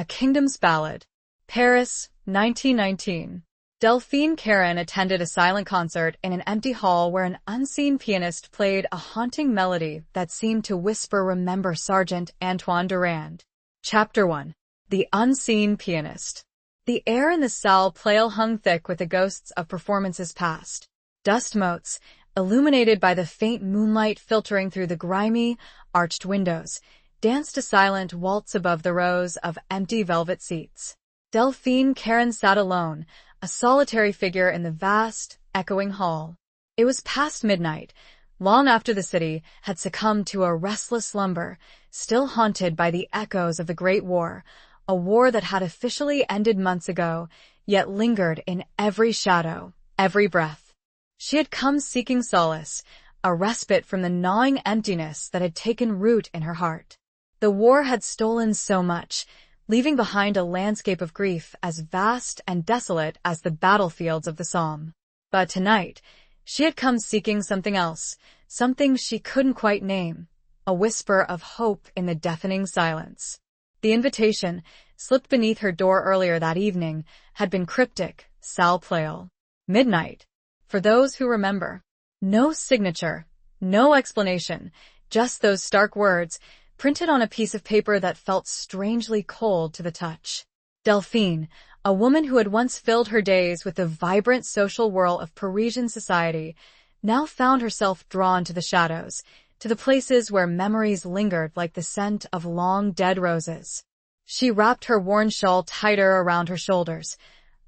A Kingdoms Ballad. Paris, 1919. Delphine Caron attended a silent concert in an empty hall where an unseen pianist played a haunting melody that seemed to whisper, "Remember Sergeant Antoine Durand." Chapter 1. The Unseen Pianist. The air in the salle Pleyel hung thick with the ghosts of performances past. Dust motes, illuminated by the faint moonlight filtering through the grimy, arched windows, danced a silent waltz above the rows of empty velvet seats. Delphine Caron sat alone, a solitary figure in the vast, echoing hall. It was past midnight, long after the city had succumbed to a restless slumber, still haunted by the echoes of the Great War, a war that had officially ended months ago, yet lingered in every shadow, every breath. She had come seeking solace, a respite from the gnawing emptiness that had taken root in her heart. The war had stolen so much, leaving behind a landscape of grief as vast and desolate as the battlefields of the Somme. But tonight, she had come seeking something else, something she couldn't quite name, a whisper of hope in the deafening silence. The invitation, slipped beneath her door earlier that evening, had been cryptic, Salle Pleyel. Midnight. For those who remember. No signature, no explanation, just those stark words, printed on a piece of paper that felt strangely cold to the touch. Delphine, a woman who had once filled her days with the vibrant social whirl of Parisian society, now found herself drawn to the shadows, to the places where memories lingered like the scent of long dead roses. She wrapped her worn shawl tighter around her shoulders,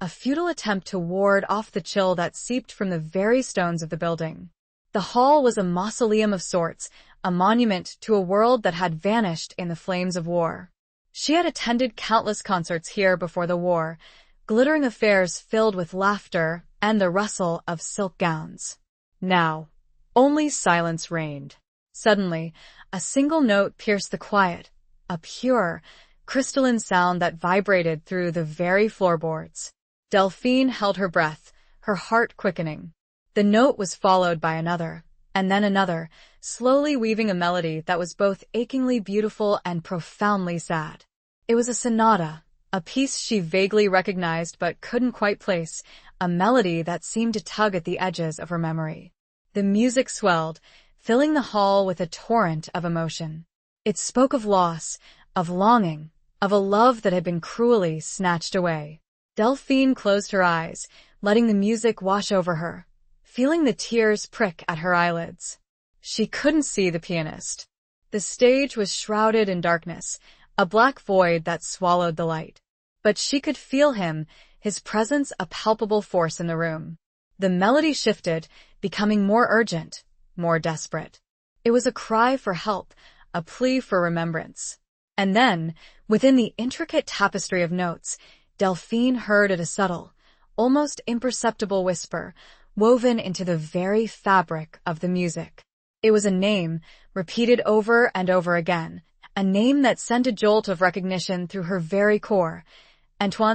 a futile attempt to ward off the chill that seeped from the very stones of the building. The hall was a mausoleum of sorts, a monument to a world that had vanished in the flames of war. She had attended countless concerts here before the war, glittering affairs filled with laughter and the rustle of silk gowns. Now, only silence reigned. Suddenly, a single note pierced the quiet, a pure, crystalline sound that vibrated through the very floorboards. Delphine held her breath, her heart quickening. The note was followed by another, and then another, slowly weaving a melody that was both achingly beautiful and profoundly sad. It was a sonata, a piece she vaguely recognized but couldn't quite place, a melody that seemed to tug at the edges of her memory. The music swelled, filling the hall with a torrent of emotion. It spoke of loss, of longing, of a love that had been cruelly snatched away. Delphine closed her eyes, letting the music wash over her, feeling the tears prick at her eyelids. She couldn't see the pianist. The stage was shrouded in darkness, a black void that swallowed the light. But she could feel him, his presence a palpable force in the room. The melody shifted, becoming more urgent, more desperate. It was a cry for help, a plea for remembrance. And then, within the intricate tapestry of notes, Delphine heard a subtle, almost imperceptible whisper, woven into the very fabric of the music. It was a name, repeated over and over again, a name that sent a jolt of recognition through her very core.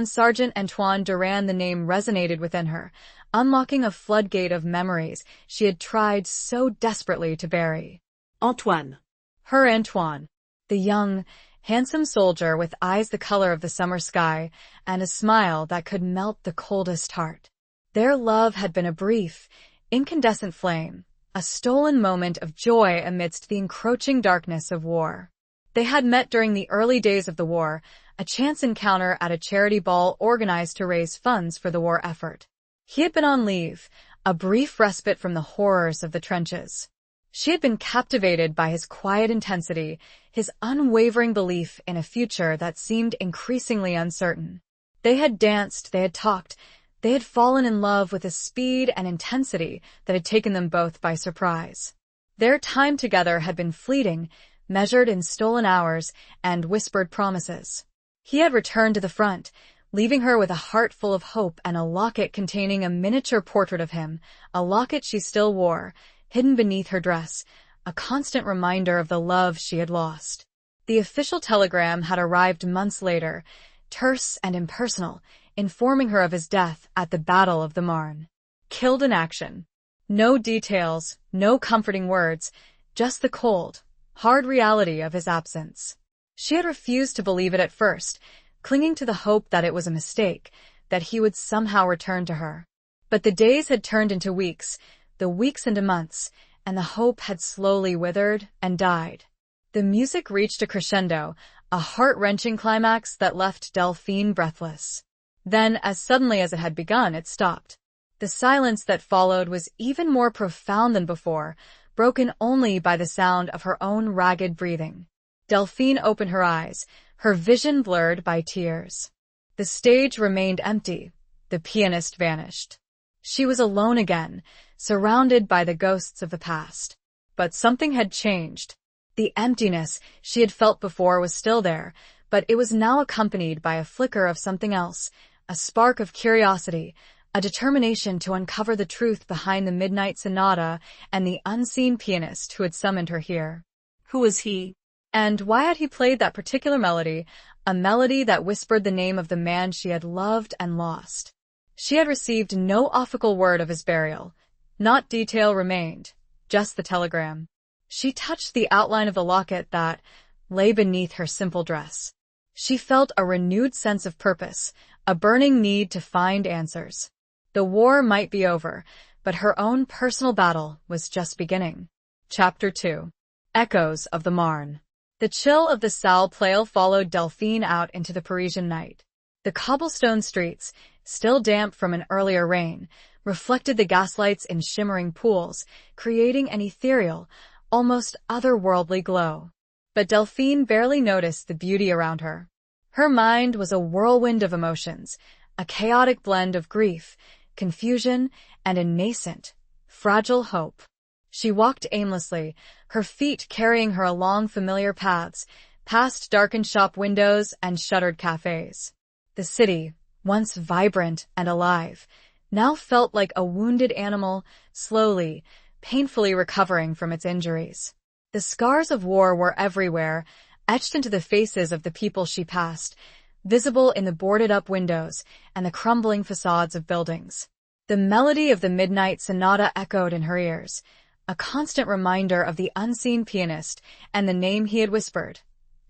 Sergeant Antoine Durand. The name resonated within her, unlocking a floodgate of memories she had tried so desperately to bury. Antoine. Her Antoine. The young, handsome soldier with eyes the color of the summer sky and a smile that could melt the coldest heart. Their love had been a brief, incandescent flame, a stolen moment of joy amidst the encroaching darkness of war. They had met during the early days of the war, a chance encounter at a charity ball organized to raise funds for the war effort. He had been on leave, a brief respite from the horrors of the trenches. She had been captivated by his quiet intensity, his unwavering belief in a future that seemed increasingly uncertain. They had danced, they had talked, they had fallen in love with a speed and intensity that had taken them both by surprise. Their time together had been fleeting, measured in stolen hours and whispered promises. He had returned to the front, leaving her with a heart full of hope and a locket containing a miniature portrait of him, a locket she still wore, hidden beneath her dress, a constant reminder of the love she had lost. The official telegram had arrived months later, terse and impersonal, informing her of his death at the Battle of the Marne. Killed in action. No details, no comforting words, just the cold, hard reality of his absence. She had refused to believe it at first, clinging to the hope that it was a mistake, that he would somehow return to her. But the days had turned into weeks, the weeks into months, and the hope had slowly withered and died. The music reached a crescendo, a heart-wrenching climax that left Delphine breathless. Then, as suddenly as it had begun, it stopped. The silence that followed was even more profound than before, broken only by the sound of her own ragged breathing. Delphine opened her eyes, her vision blurred by tears. The stage remained empty. The pianist vanished. She was alone again, surrounded by the ghosts of the past. But something had changed. The emptiness she had felt before was still there, but it was now accompanied by a flicker of something else, a spark of curiosity, a determination to uncover the truth behind the Midnight Sonata and the unseen pianist who had summoned her here. Who was he? And why had he played that particular melody, a melody that whispered the name of the man she had loved and lost? She had received no official word of his burial. Not detail remained, just the telegram. She touched the outline of the locket that lay beneath her simple dress. She felt a renewed sense of purpose, a burning need to find answers. The war might be over, but her own personal battle was just beginning. Chapter 2. Echoes of the Marne. The chill of the Salle Pleyel followed Delphine out into the Parisian night. The cobblestone streets, still damp from an earlier rain, reflected the gaslights in shimmering pools, creating an ethereal, almost otherworldly glow. But Delphine barely noticed the beauty around her. Her mind was a whirlwind of emotions, a chaotic blend of grief, confusion, and a nascent, fragile hope. She walked aimlessly, her feet carrying her along familiar paths, past darkened shop windows and shuttered cafes. The city, once vibrant and alive, now felt like a wounded animal, slowly, painfully recovering from its injuries. The scars of war were everywhere, etched into the faces of the people she passed, visible in the boarded-up windows and the crumbling facades of buildings. The melody of the Midnight Sonata echoed in her ears, a constant reminder of the unseen pianist and the name he had whispered,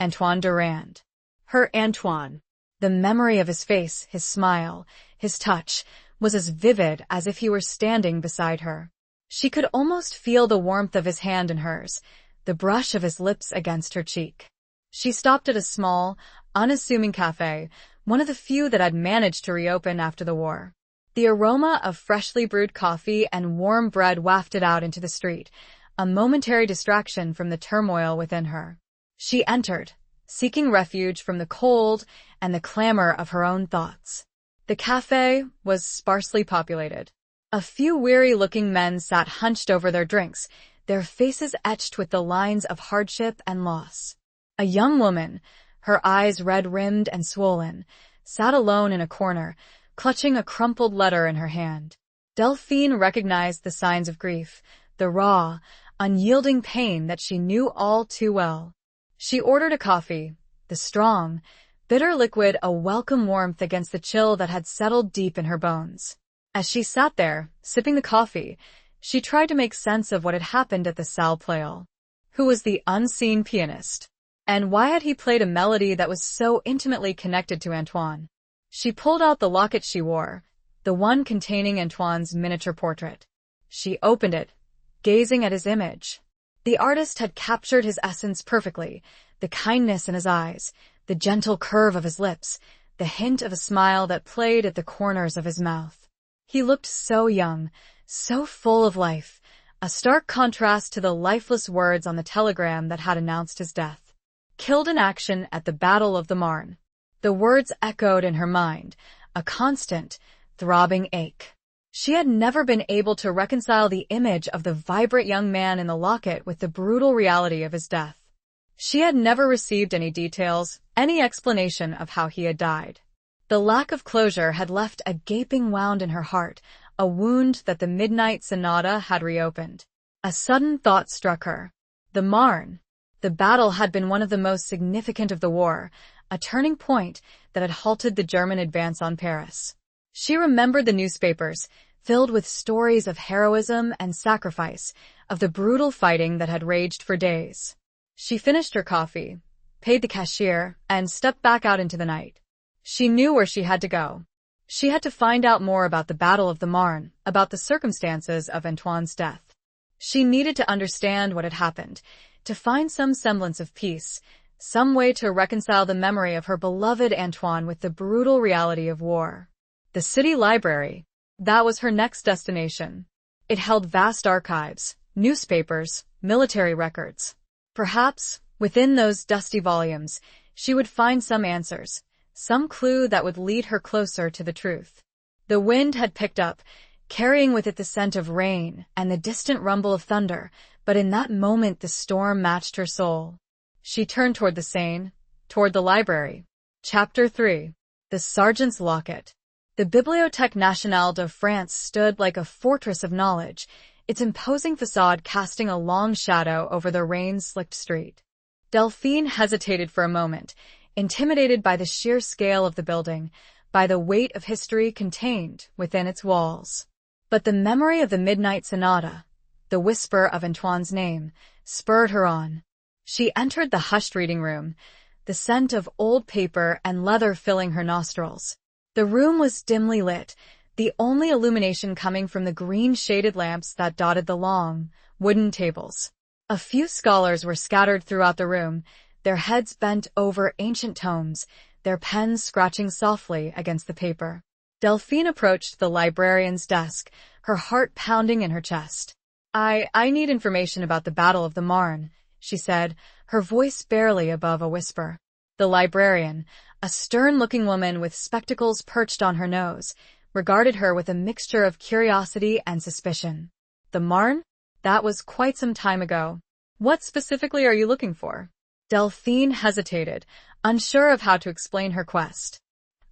Antoine Durand. Her Antoine. The memory of his face, his smile, his touch, was as vivid as if he were standing beside her. She could almost feel the warmth of his hand in hers, the brush of his lips against her cheek. She stopped at a small, unassuming cafe, one of the few that had managed to reopen after the war. The aroma of freshly brewed coffee and warm bread wafted out into the street, a momentary distraction from the turmoil within her. She entered, seeking refuge from the cold and the clamor of her own thoughts. The cafe was sparsely populated. A few weary-looking men sat hunched over their drinks, their faces etched with the lines of hardship and loss. A young woman, her eyes red-rimmed and swollen, sat alone in a corner, clutching a crumpled letter in her hand. Delphine recognized the signs of grief, the raw, unyielding pain that she knew all too well. She ordered a coffee, the strong, bitter liquid a welcome warmth against the chill that had settled deep in her bones. As she sat there, sipping the coffee, she tried to make sense of what had happened at the Salle Pleyel. Who was the unseen pianist? And why had he played a melody that was so intimately connected to Antoine? She pulled out the locket she wore, the one containing Antoine's miniature portrait. She opened it, gazing at his image. The artist had captured his essence perfectly, the kindness in his eyes, the gentle curve of his lips, the hint of a smile that played at the corners of his mouth. He looked so young, so full of life, a stark contrast to the lifeless words on the telegram that had announced his death. Killed in action at the Battle of the Marne. The words echoed in her mind, a constant, throbbing ache. She had never been able to reconcile the image of the vibrant young man in the locket with the brutal reality of his death. She had never received any details, any explanation of how he had died. The lack of closure had left a gaping wound in her heart, a wound that the Midnight Sonata had reopened. A sudden thought struck her. The Marne. The battle had been one of the most significant of the war, a turning point that had halted the German advance on Paris. She remembered the newspapers, filled with stories of heroism and sacrifice, of the brutal fighting that had raged for days. She finished her coffee, paid the cashier, and stepped back out into the night. She knew where she had to go. She had to find out more about the Battle of the Marne, about the circumstances of Antoine's death. She needed to understand what had happened, to find some semblance of peace, some way to reconcile the memory of her beloved Antoine with the brutal reality of war. The city library, that was her next destination. It held vast archives, newspapers, military records. Perhaps, within those dusty volumes, she would find some answers, some clue that would lead her closer to the truth. The wind had picked up, carrying with it the scent of rain and the distant rumble of thunder, but in that moment the storm matched her soul. She turned toward the Seine, toward the library. Chapter 3. The Sergeant's Locket. The Bibliothèque Nationale de France stood like a fortress of knowledge, its imposing facade casting a long shadow over the rain-slicked street. Delphine hesitated for a moment, intimidated by the sheer scale of the building, by the weight of history contained within its walls. But the memory of the midnight sonata, the whisper of Antoine's name, spurred her on. She entered the hushed reading room, the scent of old paper and leather filling her nostrils. The room was dimly lit, the only illumination coming from the green-shaded lamps that dotted the long, wooden tables. A few scholars were scattered throughout the room, their heads bent over ancient tomes, their pens scratching softly against the paper. Delphine approached the librarian's desk, her heart pounding in her chest. I need information about the Battle of the Marne, she said, her voice barely above a whisper. The librarian, a stern-looking woman with spectacles perched on her nose, regarded her with a mixture of curiosity and suspicion. The Marne? That was quite some time ago. What specifically are you looking for? Delphine hesitated, unsure of how to explain her quest.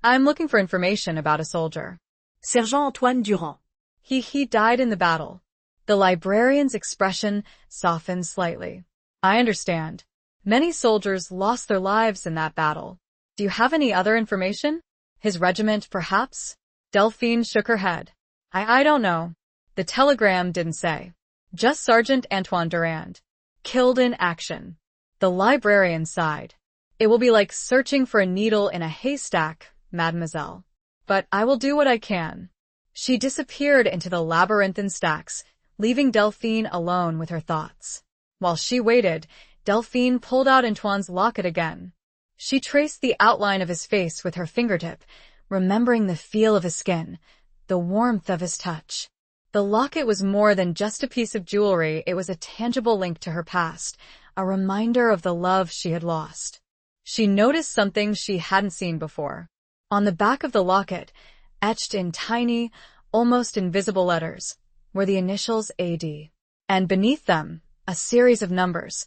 I'm looking for information about a soldier. Sergent Antoine Durand. He died in the battle. The librarian's expression softened slightly. I understand. Many soldiers lost their lives in that battle. Do you have any other information? His regiment, perhaps? Delphine shook her head. I don't know. The telegram didn't say. Just Sergeant Antoine Durand. Killed in action. The librarian sighed. It will be like searching for a needle in a haystack, mademoiselle. But I will do what I can. She disappeared into the labyrinthine stacks, leaving Delphine alone with her thoughts. While she waited, Delphine pulled out Antoine's locket again. She traced the outline of his face with her fingertip, remembering the feel of his skin, the warmth of his touch. The locket was more than just a piece of jewelry, it was a tangible link to her past, a reminder of the love she had lost. She noticed something she hadn't seen before. On the back of the locket, etched in tiny, almost invisible letters, were the initials AD. And beneath them, a series of numbers,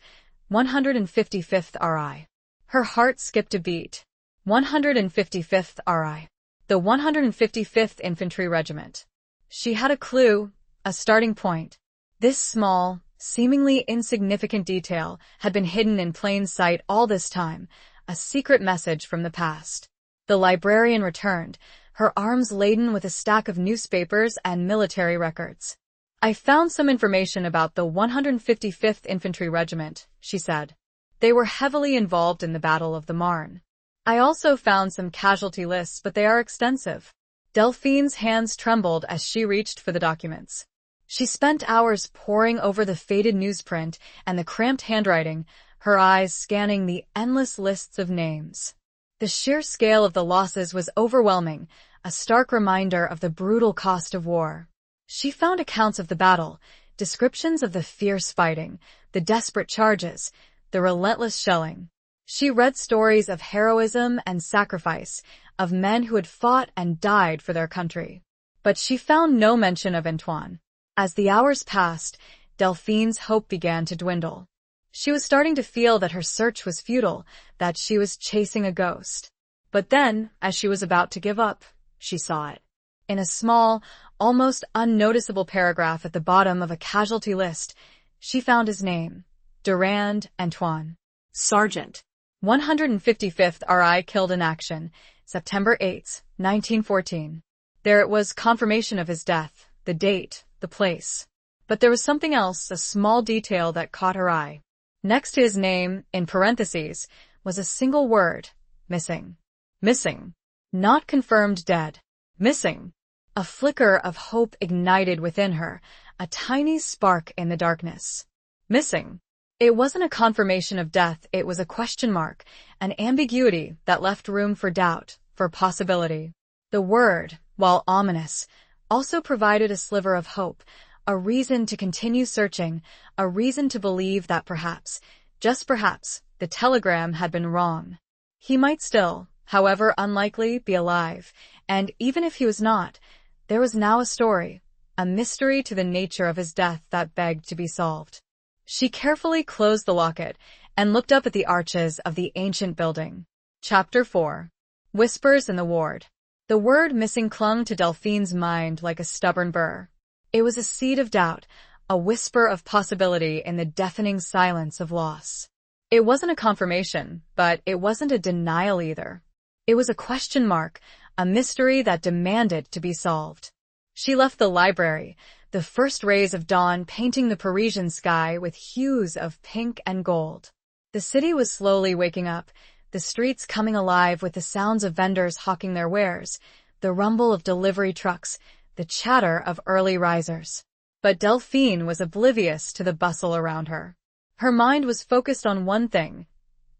155th RI. Her heart skipped a beat. 155th RI. The 155th Infantry Regiment. She had a clue, a starting point. This small, seemingly insignificant detail had been hidden in plain sight all this time, a secret message from the past. The librarian returned, her arms laden with a stack of newspapers and military records. I found some information about the 155th Infantry Regiment, she said. They were heavily involved in the Battle of the Marne. I also found some casualty lists, but they are extensive. Delphine's hands trembled as she reached for the documents. She spent hours poring over the faded newsprint and the cramped handwriting, her eyes scanning the endless lists of names. The sheer scale of the losses was overwhelming, a stark reminder of the brutal cost of war. She found accounts of the battle, descriptions of the fierce fighting, the desperate charges, the relentless shelling. She read stories of heroism and sacrifice, of men who had fought and died for their country. But she found no mention of Antoine. As the hours passed, Delphine's hope began to dwindle. She was starting to feel that her search was futile, that she was chasing a ghost. But then, as she was about to give up, she saw it. In a small, almost unnoticeable paragraph at the bottom of a casualty list, she found his name. Durand Antoine. Sergeant. 155th RI killed in action, September 8, 1914. There it was, confirmation of his death, the date, the place. But there was something else, a small detail that caught her eye. Next to his name, in parentheses, was a single word, missing. Missing. Not confirmed dead. Missing. A flicker of hope ignited within her, a tiny spark in the darkness. Missing. It wasn't a confirmation of death, it was a question mark, an ambiguity that left room for doubt, for possibility. The word, while ominous, also provided a sliver of hope, a reason to continue searching, a reason to believe that perhaps, just perhaps, the telegram had been wrong. He might still, however unlikely, be alive, and even if he was not, there was now a story, a mystery to the nature of his death that begged to be solved. She carefully closed the locket and looked up at the arches of the ancient building. Chapter 4. Whispers in the Ward. The word missing clung to Delphine's mind like a stubborn burr. It was a seed of doubt, a whisper of possibility in the deafening silence of loss. It wasn't a confirmation, but it wasn't a denial either. It was a question mark, a mystery that demanded to be solved. She left the library, the first rays of dawn painting the Parisian sky with hues of pink and gold. The city was slowly waking up, the streets coming alive with the sounds of vendors hawking their wares, the rumble of delivery trucks, the chatter of early risers. But Delphine was oblivious to the bustle around her. Her mind was focused on one thing,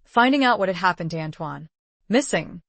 finding out what had happened to Antoine. Missing.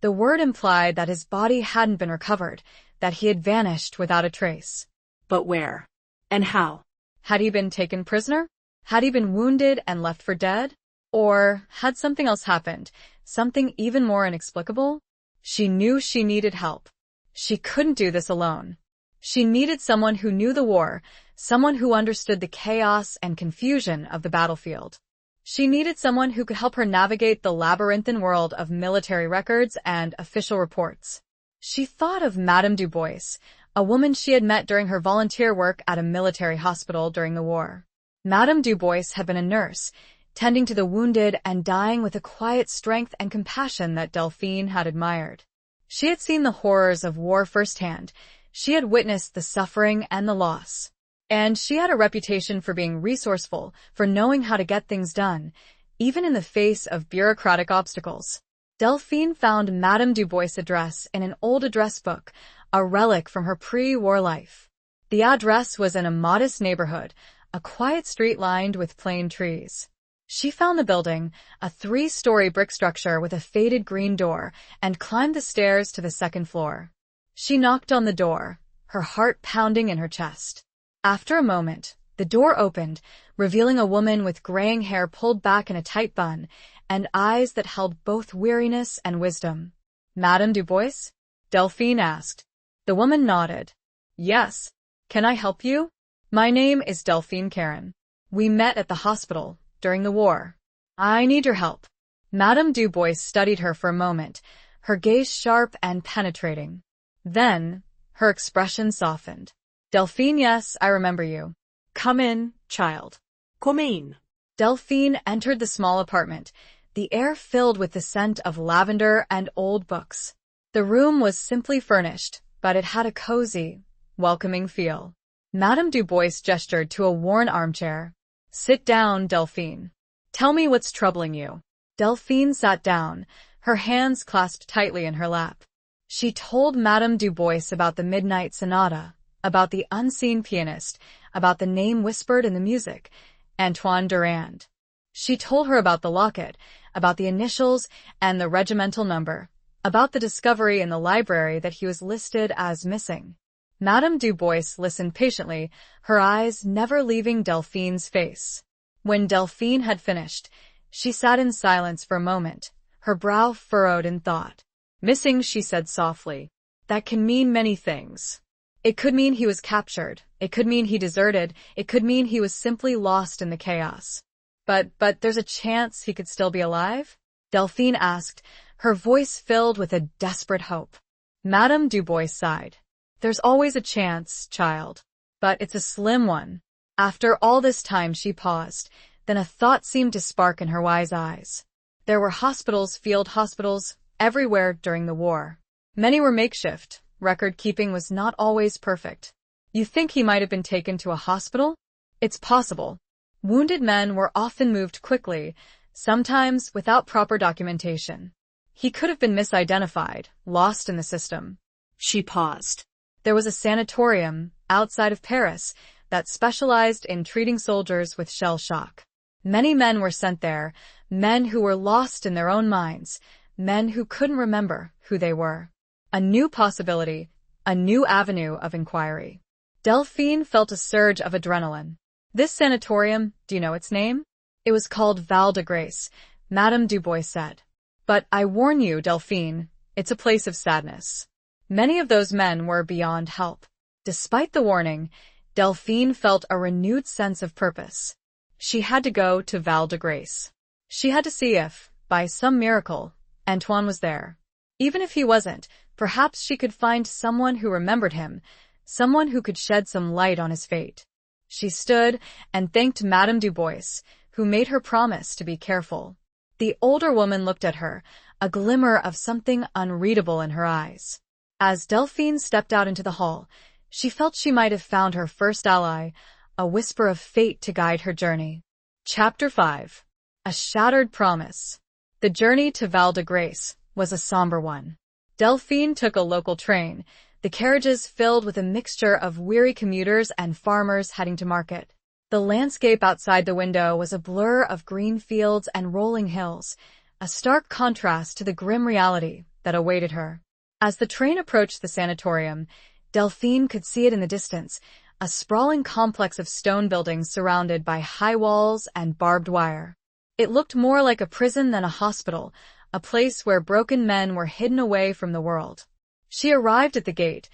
The word implied that his body hadn't been recovered, that he had vanished without a trace. But where? And how? Had he been taken prisoner? Had he been wounded and left for dead? Or had something else happened, something even more inexplicable? She knew she needed help. She couldn't do this alone. She needed someone who knew the war, someone who understood the chaos and confusion of the battlefield. She needed someone who could help her navigate the labyrinthine world of military records and official reports. She thought of Madame Dubois, a woman she had met during her volunteer work at a military hospital during the war. Madame Dubois had been a nurse, tending to the wounded and dying with a quiet strength and compassion that Delphine had admired. She had seen the horrors of war firsthand. She had witnessed the suffering and the loss. And she had a reputation for being resourceful, for knowing how to get things done, even in the face of bureaucratic obstacles. Delphine found Madame Dubois' address in an old address book, a relic from her pre-war life. The address was in a modest neighborhood, a quiet street lined with plane trees. She found the building, a 3-story brick structure with a faded green door, and climbed the stairs to the second floor. She knocked on the door, her heart pounding in her chest. After a moment, the door opened, revealing a woman with graying hair pulled back in a tight bun, and eyes that held both weariness and wisdom. "Madame Dubois?" Delphine asked. The woman nodded. "Yes. Can I help you? My name is Delphine Caron. We met at the hospital during the war. I need your help." Madame Dubois studied her for a moment, her gaze sharp and penetrating. Then, her expression softened. "Delphine, yes, I remember you. Come in, child." Come in. Delphine entered the small apartment, the air filled with the scent of lavender and old books. The room was simply furnished, but it had a cozy, welcoming feel. Madame Dubois gestured to a worn armchair. "Sit down, Delphine. Tell me what's troubling you." Delphine sat down, her hands clasped tightly in her lap. She told Madame Dubois about the Midnight Sonata, about the unseen pianist, about the name whispered in the music, Antoine Durand. She told her about the locket, about the initials and the regimental number, about the discovery in the library that he was listed as missing. Madame Dubois listened patiently, her eyes never leaving Delphine's face. When Delphine had finished, she sat in silence for a moment, her brow furrowed in thought. "Missing," she said softly. "That can mean many things. It could mean he was captured. It could mean he deserted. It could mean he was simply lost in the chaos. But there's a chance he could still be alive?" Delphine asked, her voice filled with a desperate hope. Madame Dubois sighed. "There's always a chance, child. But it's a slim one." After all this time she paused, then a thought seemed to spark in her wise eyes. There were hospitals, field hospitals, everywhere during the war. Many were makeshift. Record-keeping was not always perfect. "You think he might have been taken to a hospital?" "It's possible. Wounded men were often moved quickly, sometimes without proper documentation. He could have been misidentified, lost in the system. She paused. There was a sanatorium outside of Paris that specialized in treating soldiers with shell shock. Many men were sent there, men who were lost in their own minds, men who couldn't remember who they were. A new possibility, a new avenue of inquiry. Delphine felt a surge of adrenaline. This sanatorium, do you know its name? It was called Val de Grace, Madame Dubois said. But I warn you, Delphine, it's a place of sadness. Many of those men were beyond help. Despite the warning, Delphine felt a renewed sense of purpose. She had to go to Val de Grace. She had to see if, by some miracle, Antoine was there. Even if he wasn't, perhaps she could find someone who remembered him, someone who could shed some light on his fate. She stood and thanked Madame Dubois, who made her promise to be careful. The older woman looked at her, a glimmer of something unreadable in her eyes. As Delphine stepped out into the hall, she felt she might have found her first ally, a whisper of fate to guide her journey. Chapter 5. A Shattered Promise. The journey to Val de Grace was a somber one. Delphine took a local train, the carriages filled with a mixture of weary commuters and farmers heading to market. The landscape outside the window was a blur of green fields and rolling hills, a stark contrast to the grim reality that awaited her. As the train approached the sanatorium, Delphine could see it in the distance, a sprawling complex of stone buildings surrounded by high walls and barbed wire. It looked more like a prison than a hospital, a place where broken men were hidden away from the world. She arrived at the gate,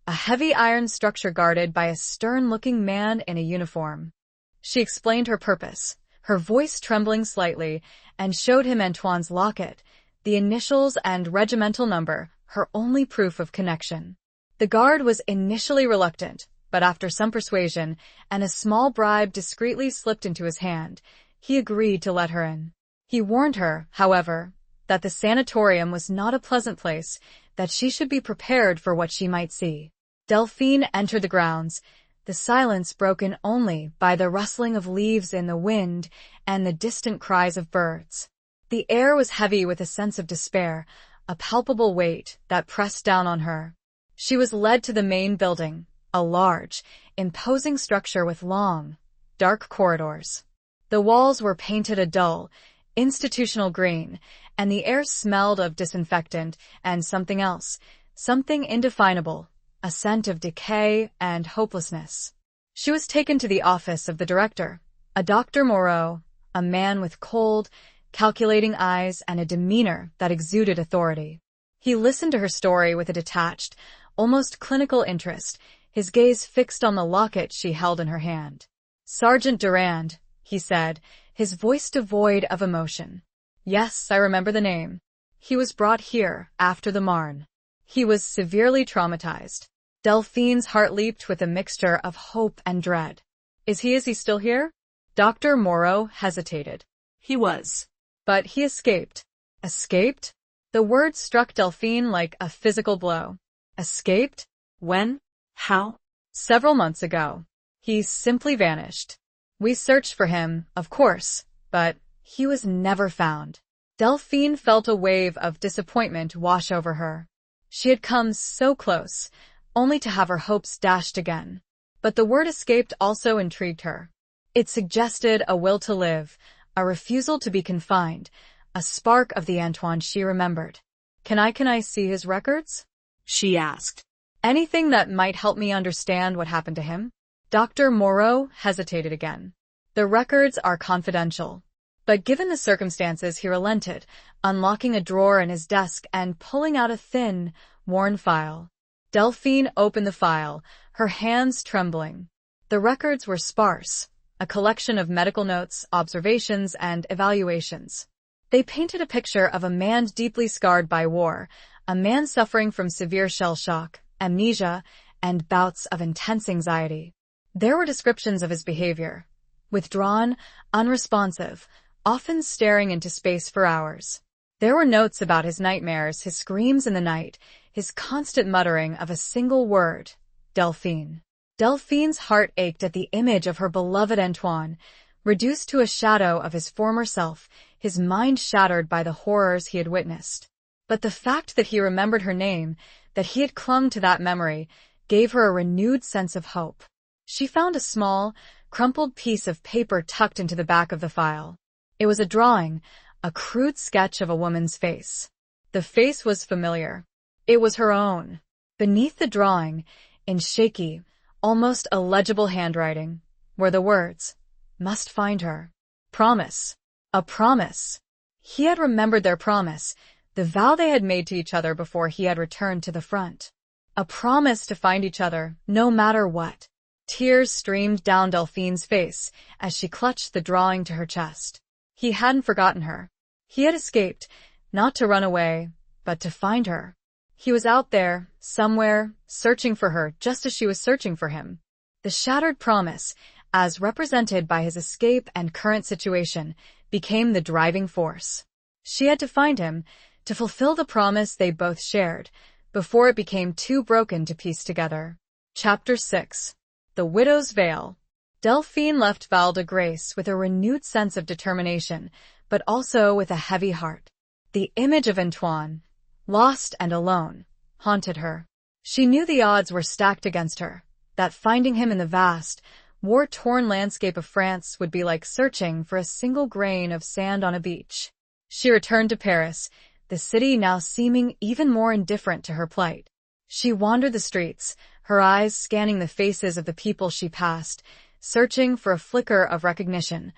a heavy iron structure guarded by a stern-looking man in a uniform. She explained her purpose, her voice trembling slightly, and showed him Antoine's locket, the initials and regimental number, her only proof of connection. The guard was initially reluctant, but after some persuasion and a small bribe discreetly slipped into his hand, he agreed to let her in. He warned her, however, that the sanatorium was not a pleasant place, that she should be prepared for what she might see. Delphine entered the grounds, the silence broken only by the rustling of leaves in the wind and the distant cries of birds. The air was heavy with a sense of despair, a palpable weight that pressed down on her. She was led to the main building, a large, imposing structure with long, dark corridors. The walls were painted a dull, institutional green, and the air smelled of disinfectant and something else, something indefinable, a scent of decay and hopelessness. She was taken to the office of the director, a Dr. Moreau, a man with cold, calculating eyes and a demeanor that exuded authority. He listened to her story with a detached, almost clinical interest, his gaze fixed on the locket she held in her hand. "Sergeant Durand," he said, his voice devoid of emotion. "Yes, I remember the name. He was brought here after the Marne. He was severely traumatized." Delphine's heart leaped with a mixture of hope and dread. Is he still here?" Dr. Moreau hesitated. He was. But he escaped. Escaped? The word struck Delphine like a physical blow. Escaped? When? How? Several months ago. He simply vanished. We searched for him, of course, but he was never found. Delphine felt a wave of disappointment wash over her. She had come so close, only to have her hopes dashed again. But the word escaped also intrigued her. It suggested a will to live, a refusal to be confined, a spark of the Antoine she remembered. Can I see his records?" she asked. "Anything that might help me understand what happened to him?" Dr. Moreau hesitated again. "The records are confidential." But given the circumstances, he relented, unlocking a drawer in his desk and pulling out a thin, worn file. Delphine opened the file, her hands trembling. The records were sparse, a collection of medical notes, observations, and evaluations. They painted a picture of a man deeply scarred by war, a man suffering from severe shell shock, amnesia, and bouts of intense anxiety. There were descriptions of his behavior: withdrawn, unresponsive, often staring into space for hours. There were notes about his nightmares, his screams in the night, his constant muttering of a single word: Delphine. Delphine's heart ached at the image of her beloved Antoine, reduced to a shadow of his former self, his mind shattered by the horrors he had witnessed. But the fact that he remembered her name, that he had clung to that memory, gave her a renewed sense of hope. She found a small, crumpled piece of paper tucked into the back of the file. It was a drawing, a crude sketch of a woman's face. The face was familiar. It was her own. Beneath the drawing, in shaky, almost illegible handwriting, were the words, "Must find her. Promise." A promise. He had remembered their promise, the vow they had made to each other before he had returned to the front. A promise to find each other, no matter what. Tears streamed down Delphine's face as she clutched the drawing to her chest. He hadn't forgotten her. He had escaped, not to run away, but to find her. He was out there, somewhere, searching for her just as she was searching for him. The shattered promise, as represented by his escape and current situation, became the driving force. She had to find him, to fulfill the promise they both shared, before it became too broken to piece together. Chapter 6. The Widow's Veil. Delphine left Val de Grace with a renewed sense of determination, but also with a heavy heart. The image of Antoine, lost and alone, haunted her. She knew the odds were stacked against her, that finding him in the vast, war-torn landscape of France would be like searching for a single grain of sand on a beach. She returned to Paris, the city now seeming even more indifferent to her plight. She wandered the streets, her eyes scanning the faces of the people she passed, searching for a flicker of recognition,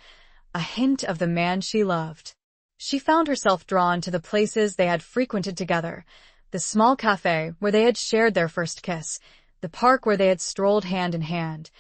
a hint of the man she loved. She found herself drawn to the places they had frequented together, the small cafe where they had shared their first kiss, the park where they had strolled hand in hand,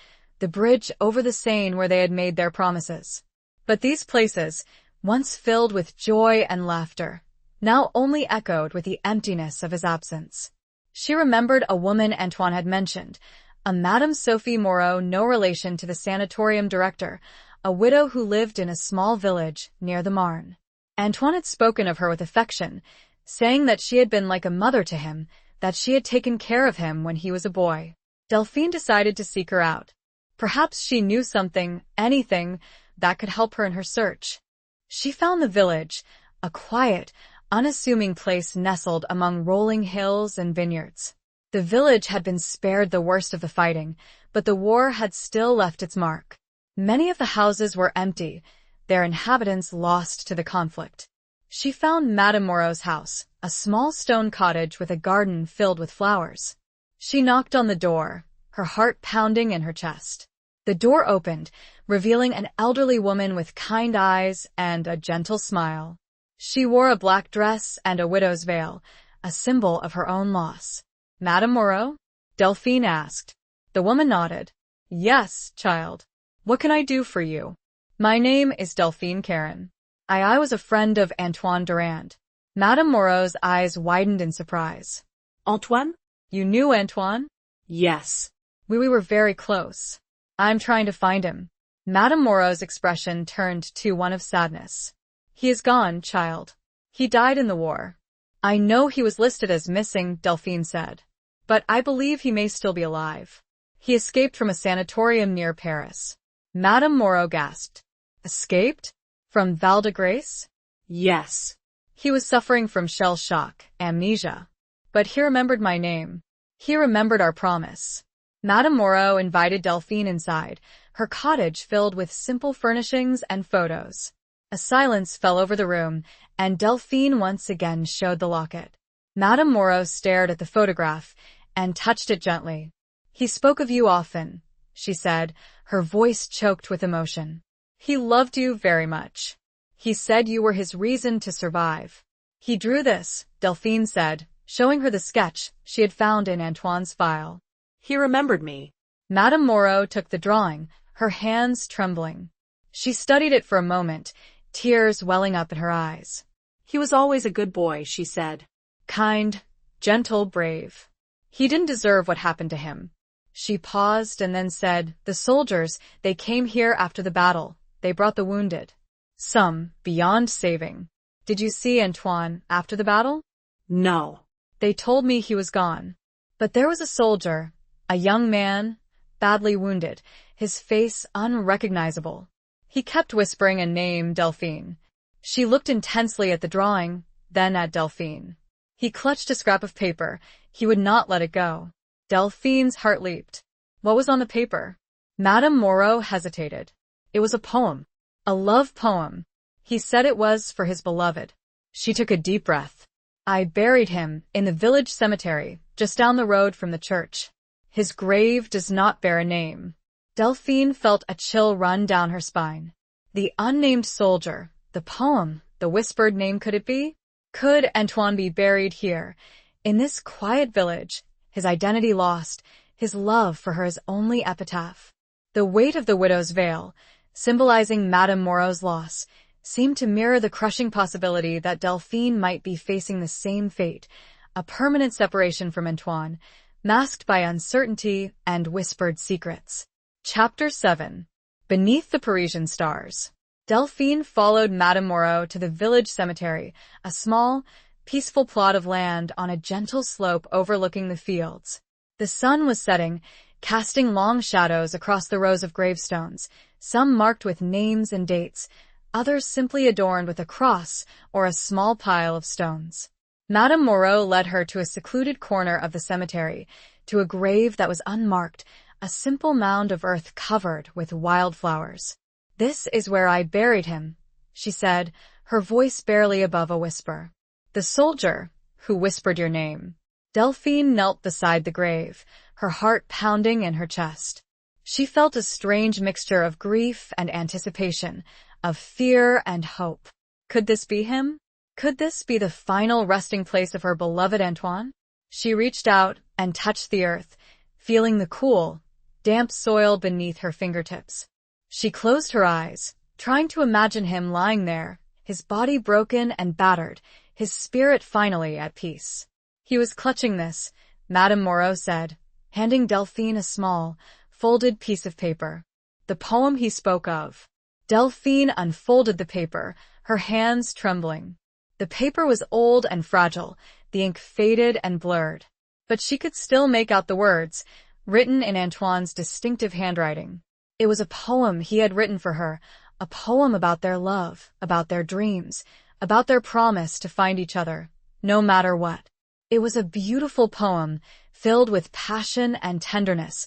the bridge over the Seine where they had made their promises. But these places, once filled with joy and laughter, now only echoed with the emptiness of his absence. She remembered a woman Antoine had mentioned, a Madame Sophie Moreau, no relation to the sanatorium director, a widow who lived in a small village near the Marne. Antoine had spoken of her with affection, saying that she had been like a mother to him, that she had taken care of him when he was a boy. Delphine decided to seek her out. Perhaps she knew something, anything, that could help her in her search. She found the village, a quiet, unassuming place nestled among rolling hills and vineyards. The village had been spared the worst of the fighting, but the war had still left its mark. Many of the houses were empty, their inhabitants lost to the conflict. She found Madame Moreau's house, a small stone cottage with a garden filled with flowers. She knocked on the door, her heart pounding in her chest. The door opened, revealing an elderly woman with kind eyes and a gentle smile. She wore a black dress and a widow's veil, a symbol of her own loss. "Madame Moreau?" Delphine asked. The woman nodded. "Yes, child. What can I do for you?" "My name is Delphine Caron. I was a friend of Antoine Durand." Madame Moreau's eyes widened in surprise. Antoine? "You knew Antoine?" Yes. We were very close. I'm trying to find him." Madame Moreau's expression turned to one of sadness. "He is gone, child. He died in the war." "I know he was listed as missing," Delphine said. "But I believe he may still be alive. He escaped from a sanatorium near Paris." Madame Moreau gasped. "Escaped? From Val de Grace?" Yes. "He was suffering from shell shock, amnesia. But he remembered my name. He remembered our promise." Madame Moreau invited Delphine inside, her cottage filled with simple furnishings and photos. A silence fell over the room, and Delphine once again showed the locket. Madame Moreau stared at the photograph and touched it gently. "He spoke of you often," she said, her voice choked with emotion. "He loved you very much. He said you were his reason to survive." "He drew this," Delphine said, showing her the sketch she had found in Antoine's file. He remembered me. Madame Moreau took the drawing, her hands trembling. She studied it for a moment, tears welling up in her eyes. He was always a good boy, she said. Kind, gentle, brave. He didn't deserve what happened to him. She paused and then said, "The soldiers, they came here after the battle. They brought the wounded. Some, beyond saving. Did you see Antoine after the battle?" No. "They told me he was gone. But there was a soldier, a young man, badly wounded, his face unrecognizable. He kept whispering a name, Delphine." She looked intensely at the drawing, then at Delphine. He clutched a scrap of paper. He would not let it go. Delphine's heart leaped. What was on the paper? Madame Moreau hesitated. It was a poem. A love poem. He said it was for his beloved. She took a deep breath. I buried him in the village cemetery, just down the road from the church. His grave does not bear a name. Delphine felt a chill run down her spine. The unnamed soldier, the poem, the whispered name, could it be? Could Antoine be buried here, in this quiet village, his identity lost, his love for her his only epitaph? The weight of the widow's veil, symbolizing Madame Moreau's loss, seemed to mirror the crushing possibility that Delphine might be facing the same fate, a permanent separation from Antoine, masked by uncertainty and whispered secrets. Chapter 7. Beneath the Parisian Stars. Delphine followed Madame Moreau to the village cemetery, a small, peaceful plot of land on a gentle slope overlooking the fields. The sun was setting, casting long shadows across the rows of gravestones, some marked with names and dates, others simply adorned with a cross or a small pile of stones. Madame Moreau led her to a secluded corner of the cemetery, to a grave that was unmarked, a simple mound of earth covered with wildflowers. This is where I buried him, she said, her voice barely above a whisper. The soldier who whispered your name. Delphine knelt beside the grave, her heart pounding in her chest. She felt a strange mixture of grief and anticipation, of fear and hope. Could this be him? Could this be the final resting place of her beloved Antoine? She reached out and touched the earth, feeling the cool, damp soil beneath her fingertips. She closed her eyes, trying to imagine him lying there, his body broken and battered, his spirit finally at peace. He was clutching this, Madame Moreau said, handing Delphine a small, folded piece of paper. The poem he spoke of. Delphine unfolded the paper, her hands trembling. The paper was old and fragile, the ink faded and blurred. But she could still make out the words, written in Antoine's distinctive handwriting. It was a poem he had written for her, a poem about their love, about their dreams, about their promise to find each other, no matter what. It was a beautiful poem, filled with passion and tenderness,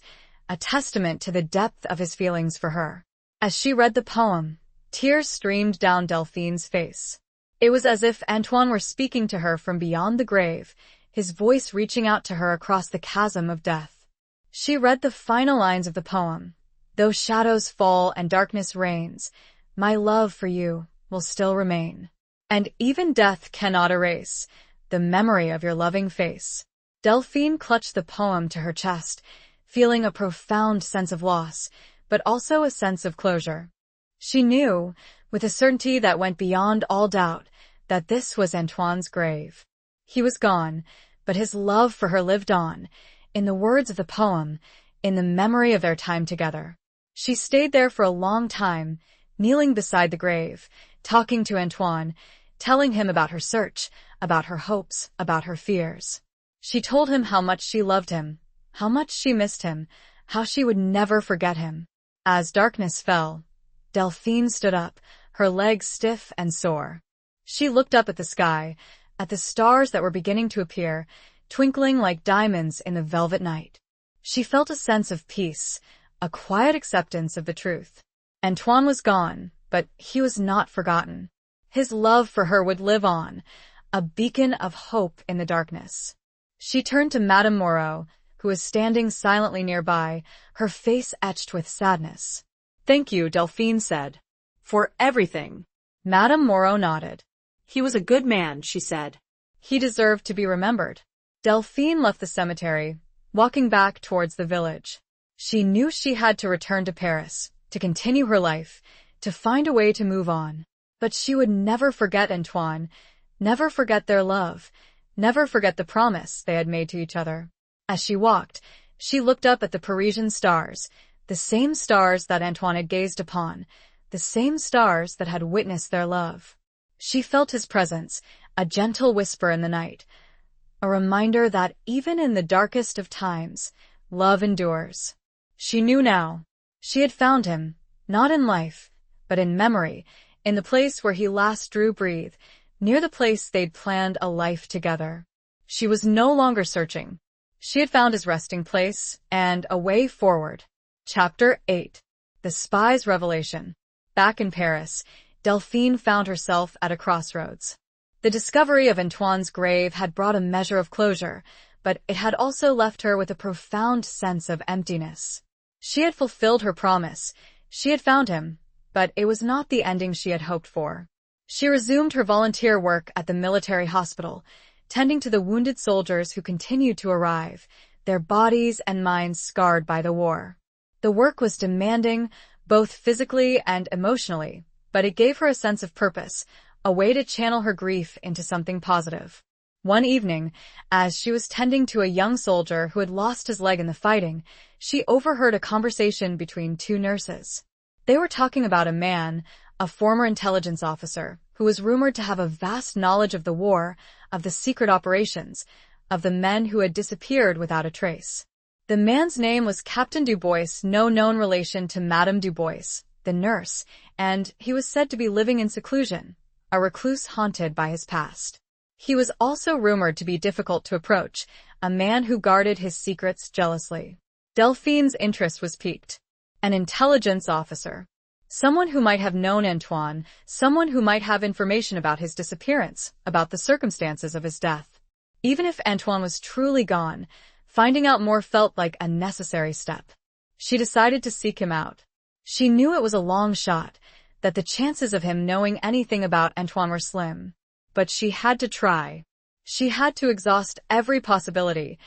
a testament to the depth of his feelings for her. As she read the poem, tears streamed down Delphine's face. It was as if Antoine were speaking to her from beyond the grave, his voice reaching out to her across the chasm of death. She read the final lines of the poem. Though shadows fall and darkness reigns, my love for you will still remain. And even death cannot erase the memory of your loving face. Delphine clutched the poem to her chest, feeling a profound sense of loss, but also a sense of closure. She knew, with a certainty that went beyond all doubt, that this was Antoine's grave. He was gone, but his love for her lived on, in the words of the poem, in the memory of their time together. She stayed there for a long time, kneeling beside the grave, talking to Antoine, telling him about her search, about her hopes, about her fears. She told him how much she loved him, how much she missed him, how she would never forget him. As darkness fell, Delphine stood up, her legs stiff and sore. She looked up at the sky, at the stars that were beginning to appear, twinkling like diamonds in the velvet night. She felt a sense of peace, a quiet acceptance of the truth. Antoine was gone, but he was not forgotten. His love for her would live on, a beacon of hope in the darkness. She turned to Madame Moreau, who was standing silently nearby, her face etched with sadness. Thank you, Delphine said. For everything. Madame Moreau nodded. He was a good man, she said. He deserved to be remembered. Delphine left the cemetery, walking back towards the village. She knew she had to return to Paris, to continue her life, to find a way to move on. But she would never forget Antoine, never forget their love, never forget the promise they had made to each other. As she walked, she looked up at the Parisian stars, the same stars that Antoine had gazed upon, the same stars that had witnessed their love. She felt his presence, a gentle whisper in the night, a reminder that even in the darkest of times, love endures. She knew now. She had found him, not in life, but in memory, in the place where he last drew breath, near the place they'd planned a life together. She was no longer searching. She had found his resting place and a way forward. Chapter 8. The Spy's Revelation. Back in Paris, Delphine found herself at a crossroads. The discovery of Antoine's grave had brought a measure of closure, but it had also left her with a profound sense of emptiness. She had fulfilled her promise. She had found him, but it was not the ending she had hoped for. She resumed her volunteer work at the military hospital, tending to the wounded soldiers who continued to arrive, their bodies and minds scarred by the war. The work was demanding, both physically and emotionally, but it gave her a sense of purpose, a way to channel her grief into something positive. One evening, as she was tending to a young soldier who had lost his leg in the fighting, she overheard a conversation between two nurses. They were talking about a man, a former intelligence officer, who was rumored to have a vast knowledge of the war, of the secret operations, of the men who had disappeared without a trace. The man's name was Captain Dubois, no known relation to Madame Dubois, the nurse, and he was said to be living in seclusion, a recluse haunted by his past. He was also rumored to be difficult to approach, a man who guarded his secrets jealously. Delphine's interest was piqued. An intelligence officer. Someone who might have known Antoine, someone who might have information about his disappearance, about the circumstances of his death. Even if Antoine was truly gone, finding out more felt like a necessary step. She decided to seek him out. She knew it was a long shot, that the chances of him knowing anything about Antoine were slim. But she had to try. She had to exhaust every possibility,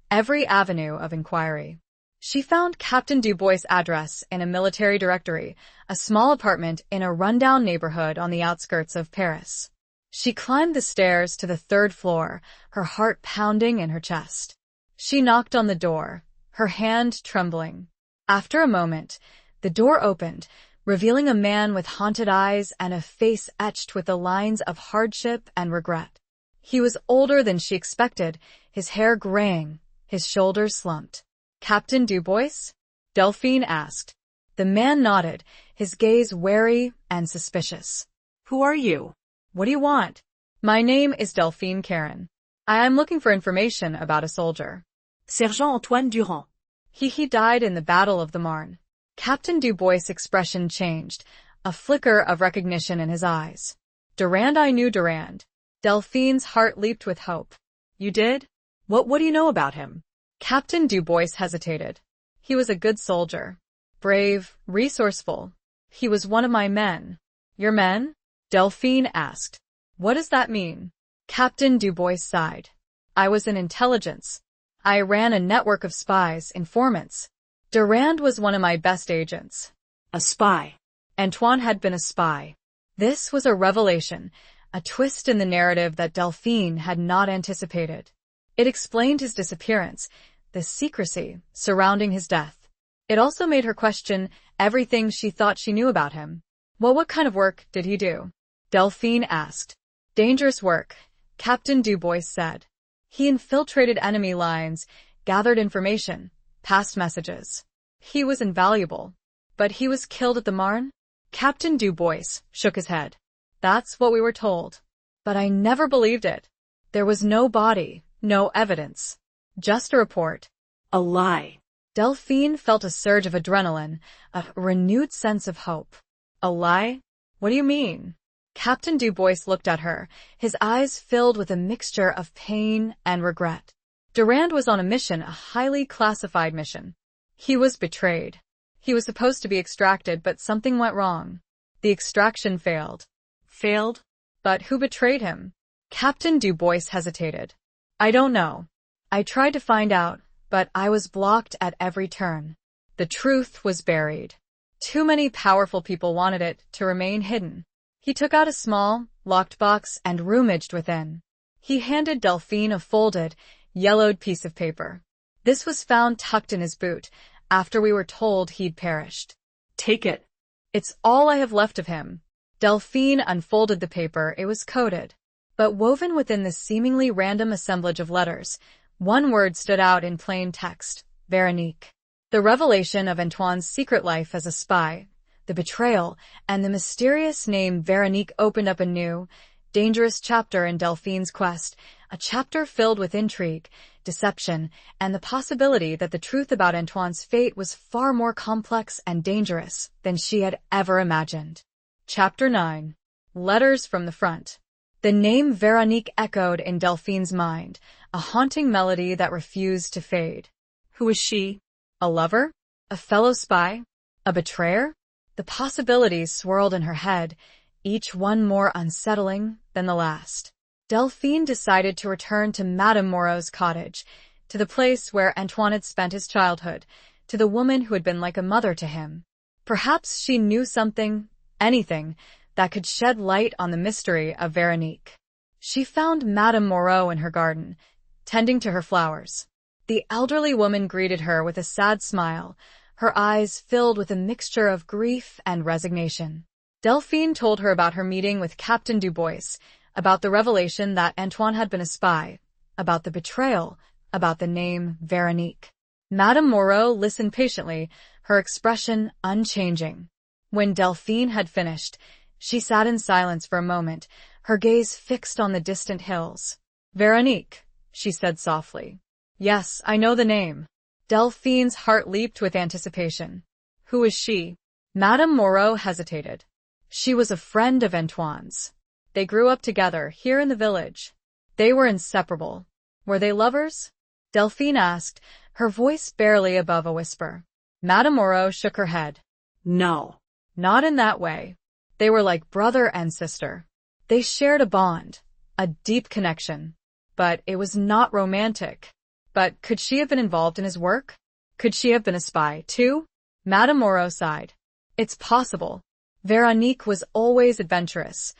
every avenue of inquiry. She found Captain Dubois' address in a military directory, a small apartment in a rundown neighborhood on the outskirts of Paris. She climbed the stairs to the 3rd floor, her heart pounding in her chest. She knocked on the door, her hand trembling. After a moment, the door opened, revealing a man with haunted eyes and a face etched with the lines of hardship and regret. He was older than she expected, his hair graying, his shoulders slumped. "Captain Dubois?" Delphine asked. The man nodded, his gaze wary and suspicious. Who are you? "What do you want?" "My name is Delphine Caron. I am looking for information about a soldier." Sergent Antoine Durand. He died in the Battle of the Marne. Captain Dubois' expression changed, a flicker of recognition in his eyes. "Durand, I knew Durand." Delphine's heart leaped with hope. You did? What do you know about him? Captain Dubois hesitated. "He was a good soldier. Brave, resourceful. He was one of my men." "Your men?" Delphine asked. "What does that mean?" Captain Dubois sighed. "I was in intelligence. I ran a network of spies, informants. Durand was one of my best agents." A spy. Antoine had been a spy. This was a revelation, a twist in the narrative that Delphine had not anticipated. It explained his disappearance, the secrecy surrounding his death. It also made her question everything she thought she knew about him. "Well, what kind of work did he do?" Delphine asked. "Dangerous work," Captain Dubois said. "He infiltrated enemy lines, gathered information, passed messages. He was invaluable." "But he was killed at the Marne?" Captain Dubois shook his head. "That's what we were told. But I never believed it. There was no body, no evidence. Just a report." A lie. Delphine felt a surge of adrenaline, a renewed sense of hope. "A lie? What do you mean?" Captain Dubois looked at her, his eyes filled with a mixture of pain and regret. Durand was on a mission, a highly classified mission. He was betrayed. He was supposed to be extracted, but something went wrong. The extraction failed. Failed? But who betrayed him? Captain Dubois hesitated. "I don't know. I tried to find out, but I was blocked at every turn. The truth was buried. Too many powerful people wanted it to remain hidden." He took out a small, locked box and rummaged within. He handed Delphine a folded, yellowed piece of paper. "This was found tucked in his boot, after we were told he'd perished." "Take it." "It's all I have left of him." Delphine unfolded the paper. It was coded. But woven within this seemingly random assemblage of letters, one word stood out in plain text: Veronique. The revelation of Antoine's secret life as a spy, the betrayal, and the mysterious name Veronique opened up a new, dangerous chapter in Delphine's quest, a chapter filled with intrigue, deception, and the possibility that the truth about Antoine's fate was far more complex and dangerous than she had ever imagined. Chapter 9. Letters from the Front. The name Veronique echoed in Delphine's mind, a haunting melody that refused to fade. Who was she? A lover? A fellow spy? A betrayer? The possibilities swirled in her head, each one more unsettling than the last. Delphine decided to return to Madame Moreau's cottage, to the place where Antoine had spent his childhood, to the woman who had been like a mother to him. Perhaps she knew something, anything, that could shed light on the mystery of Veronique. She found Madame Moreau in her garden, tending to her flowers. The elderly woman greeted her with a sad smile, her eyes filled with a mixture of grief and resignation. Delphine told her about her meeting with Captain Dubois, about the revelation that Antoine had been a spy, about the betrayal, about the name Veronique. Madame Moreau listened patiently, her expression unchanging. When Delphine had finished, she sat in silence for a moment, her gaze fixed on the distant hills. "Veronique," she said softly. "Yes, I know the name." Delphine's heart leaped with anticipation. "Who is she?" Madame Moreau hesitated. "She was a friend of Antoine's. They grew up together here in the village. They were inseparable." "Were they lovers?" Delphine asked, her voice barely above a whisper. Madame Moreau shook her head. "No. Not in that way. They were like brother and sister. They shared a bond, a deep connection. But it was not romantic. But could she have been involved in his work? Could she have been a spy, too? Madame Moreau sighed. It's possible. Veronique was always adventurous,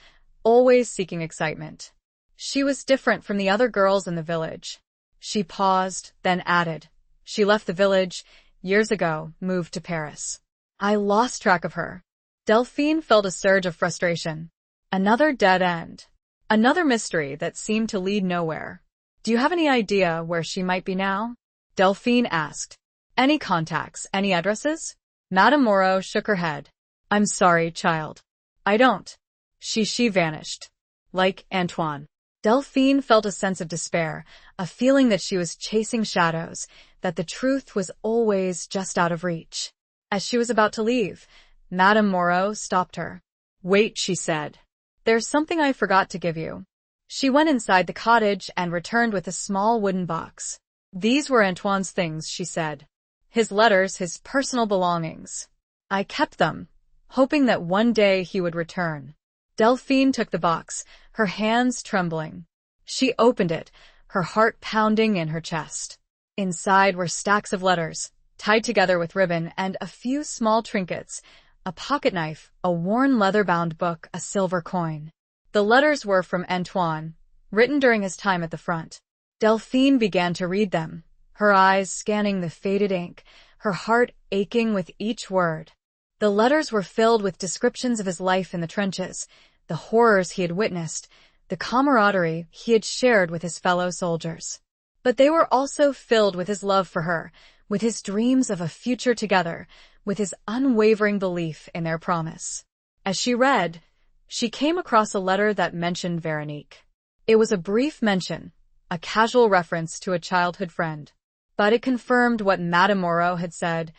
always seeking excitement. She was different from the other girls in the village. She paused, then added. She left the village, years ago, moved to Paris. I lost track of her. Delphine felt a surge of frustration. Another dead end. Another mystery that seemed to lead nowhere. Do you have any idea where she might be now? Delphine asked. Any contacts, any addresses? Madame Moreau shook her head. I'm sorry, child. I don't. She vanished. Like Antoine. Delphine felt a sense of despair, a feeling that she was chasing shadows, that the truth was always just out of reach. As she was about to leave, Madame Moreau stopped her. Wait, she said. There's something I forgot to give you. She went inside the cottage and returned with a small wooden box. These were Antoine's things, she said. His letters, his personal belongings. I kept them, hoping that one day he would return. Delphine took the box, her hands trembling. She opened it, her heart pounding in her chest. Inside were stacks of letters, tied together with ribbon, and a few small trinkets, a pocket knife, a worn leather-bound book, a silver coin. The letters were from Antoine, written during his time at the front. Delphine began to read them, her eyes scanning the faded ink, her heart aching with each word. The letters were filled with descriptions of his life in the trenches, the horrors he had witnessed, the camaraderie he had shared with his fellow soldiers. But they were also filled with his love for her, with his dreams of a future together, with his unwavering belief in their promise. As she read, she came across a letter that mentioned Veronique. It was a brief mention, a casual reference to a childhood friend. But it confirmed what Madame Moreau had said.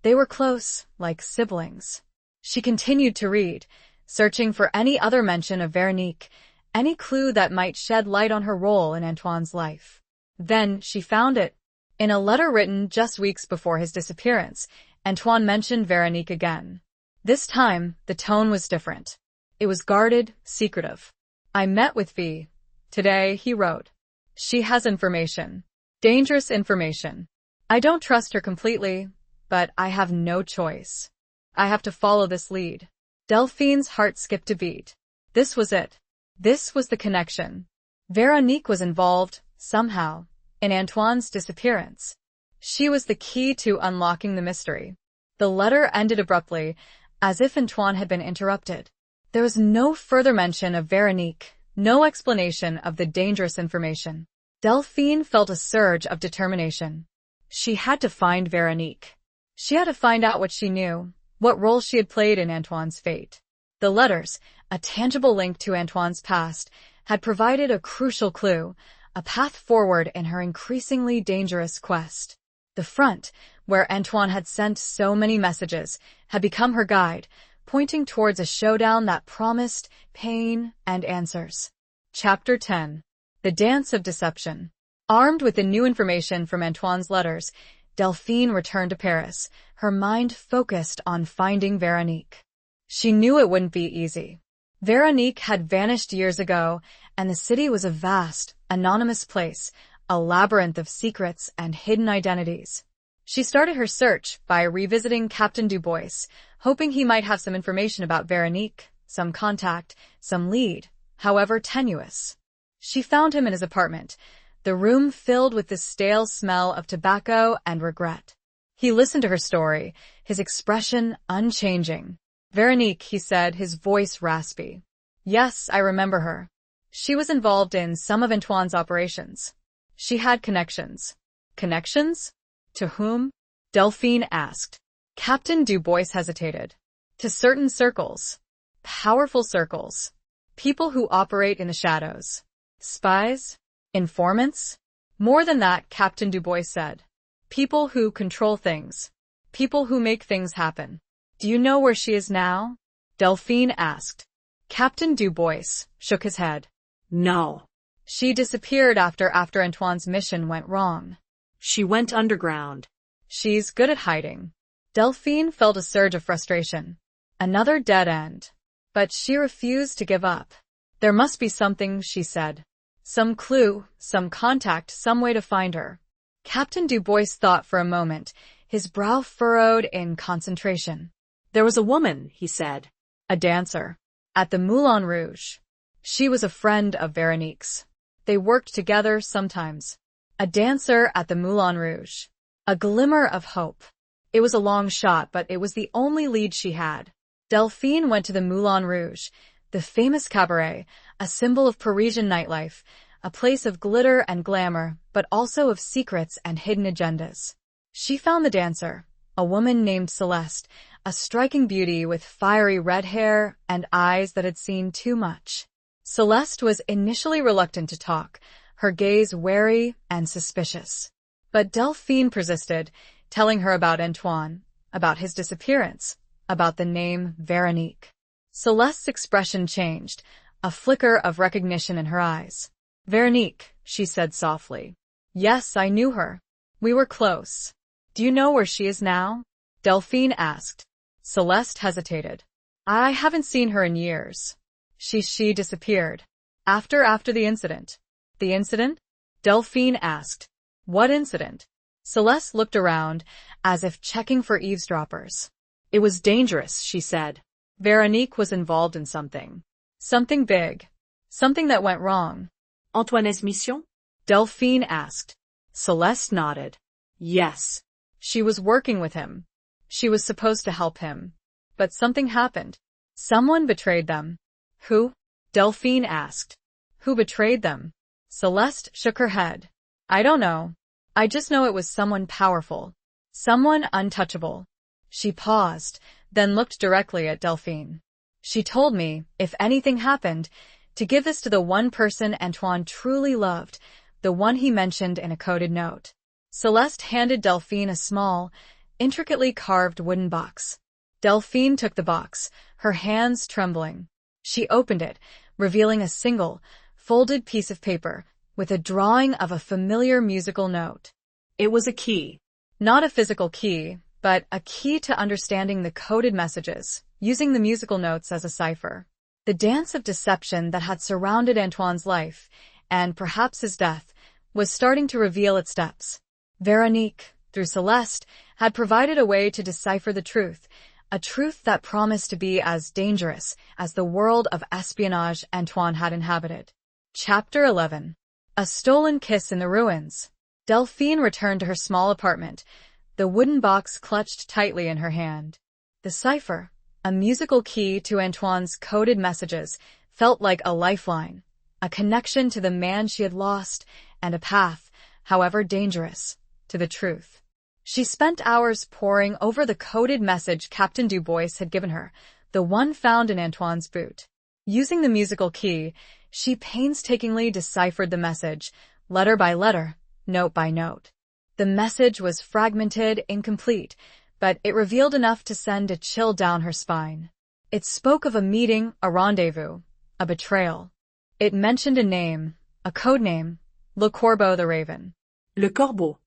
They were close, like siblings. She continued to read, searching for any other mention of Veronique, any clue that might shed light on her role in Antoine's life. Then she found it. In a letter written just weeks before his disappearance, Antoine mentioned Veronique again. This time, the tone was different. It was guarded, secretive. I met with V. Today, he wrote. She has information. Dangerous information. I don't trust her completely, but I have no choice. I have to follow this lead. Delphine's heart skipped a beat. This was it. This was the connection. Veronique was involved, somehow, in Antoine's disappearance. She was the key to unlocking the mystery. The letter ended abruptly, as if Antoine had been interrupted. There was no further mention of Veronique, no explanation of the dangerous information. Delphine felt a surge of determination. She had to find Veronique. She had to find out what she knew, what role she had played in Antoine's fate. The letters, a tangible link to Antoine's past, had provided a crucial clue, a path forward in her increasingly dangerous quest. The front, where Antoine had sent so many messages, had become her guide, pointing towards a showdown that promised pain and answers. Chapter 10. The Dance of Deception. Armed with the new information from Antoine's letters, Delphine returned to Paris, her mind focused on finding Veronique. She knew it wouldn't be easy. Veronique had vanished years ago, and the city was a vast, anonymous place, a labyrinth of secrets and hidden identities. She started her search by revisiting Captain Dubois, hoping he might have some information about Veronique, some contact, some lead, however tenuous. She found him in his apartment, the room filled with the stale smell of tobacco and regret. He listened to her story, his expression unchanging. "Veronique," he said, his voice raspy. "Yes, I remember her. She was involved in some of Antoine's operations. She had connections." "Connections? To whom?" Delphine asked. Captain Dubois hesitated. "To certain circles. Powerful circles. People who operate in the shadows. Spies? Informants? More than that," Captain Dubois said. "People who control things. People who make things happen." "Do you know where she is now?" Delphine asked. Captain Dubois shook his head. No. "She disappeared after Antoine's mission went wrong." She went underground. "She's good at hiding." Delphine felt a surge of frustration. Another dead end. But she refused to give up. "There must be something," she said. "Some clue, some contact, some way to find her." Captain Dubois thought for a moment, his brow furrowed in concentration. "There was a woman," he said. "A dancer. At the Moulin Rouge. She was a friend of Veronique's. They worked together sometimes." A dancer at the Moulin Rouge. A glimmer of hope. It was a long shot, but it was the only lead she had. Delphine went to the Moulin Rouge, the famous cabaret, a symbol of Parisian nightlife, a place of glitter and glamour, but also of secrets and hidden agendas. She found the dancer, a woman named Celeste, a striking beauty with fiery red hair and eyes that had seen too much. Celeste was initially reluctant to talk, her gaze wary and suspicious. But Delphine persisted, telling her about Antoine, about his disappearance, about the name Veronique. Celeste's expression changed, a flicker of recognition in her eyes. "Veronique," she said softly. "Yes, I knew her. We were close. Do you know where she is now?" Delphine asked. Celeste hesitated. "I haven't seen her in years. She disappeared. After the incident." "The incident?" Delphine asked. "What incident?" Celeste looked around, as if checking for eavesdroppers. "It was dangerous," she said. "Veronique was involved in something. Something big. Something that went wrong." "Antoine's mission?" Delphine asked. Celeste nodded. "Yes." She was working with him. She was supposed to help him. But something happened. Someone betrayed them. "Who?" Delphine asked. "Who betrayed them?" Celeste shook her head. "I don't know. I just know it was someone powerful. Someone untouchable." She paused, then looked directly at Delphine. "She told me, if anything happened, to give this to the one person Antoine truly loved, the one he mentioned in a coded note." Celeste handed Delphine a small, intricately carved wooden box. Delphine took the box, her hands trembling. She opened it, revealing a single, folded piece of paper, with a drawing of a familiar musical note. It was a key. Not a physical key, but a key to understanding the coded messages, using the musical notes as a cipher. The dance of deception that had surrounded Antoine's life, and perhaps his death, was starting to reveal its depths. Veronique, through Celeste, had provided a way to decipher the truth, a truth that promised to be as dangerous as the world of espionage Antoine had inhabited. Chapter 11. A Stolen Kiss in the Ruins. Delphine returned to her small apartment, the wooden box clutched tightly in her hand. The cipher, a musical key to Antoine's coded messages, felt like a lifeline, a connection to the man she had lost, and a path, however dangerous, to the truth. She spent hours poring over the coded message Captain Dubois had given her, the one found in Antoine's boot. Using the musical key, she painstakingly deciphered the message, letter by letter, note by note. The message was fragmented, incomplete, but it revealed enough to send a chill down her spine. It spoke of a meeting, a rendezvous, a betrayal. It mentioned a name, a code name, Le Corbeau the Raven. Le Corbeau.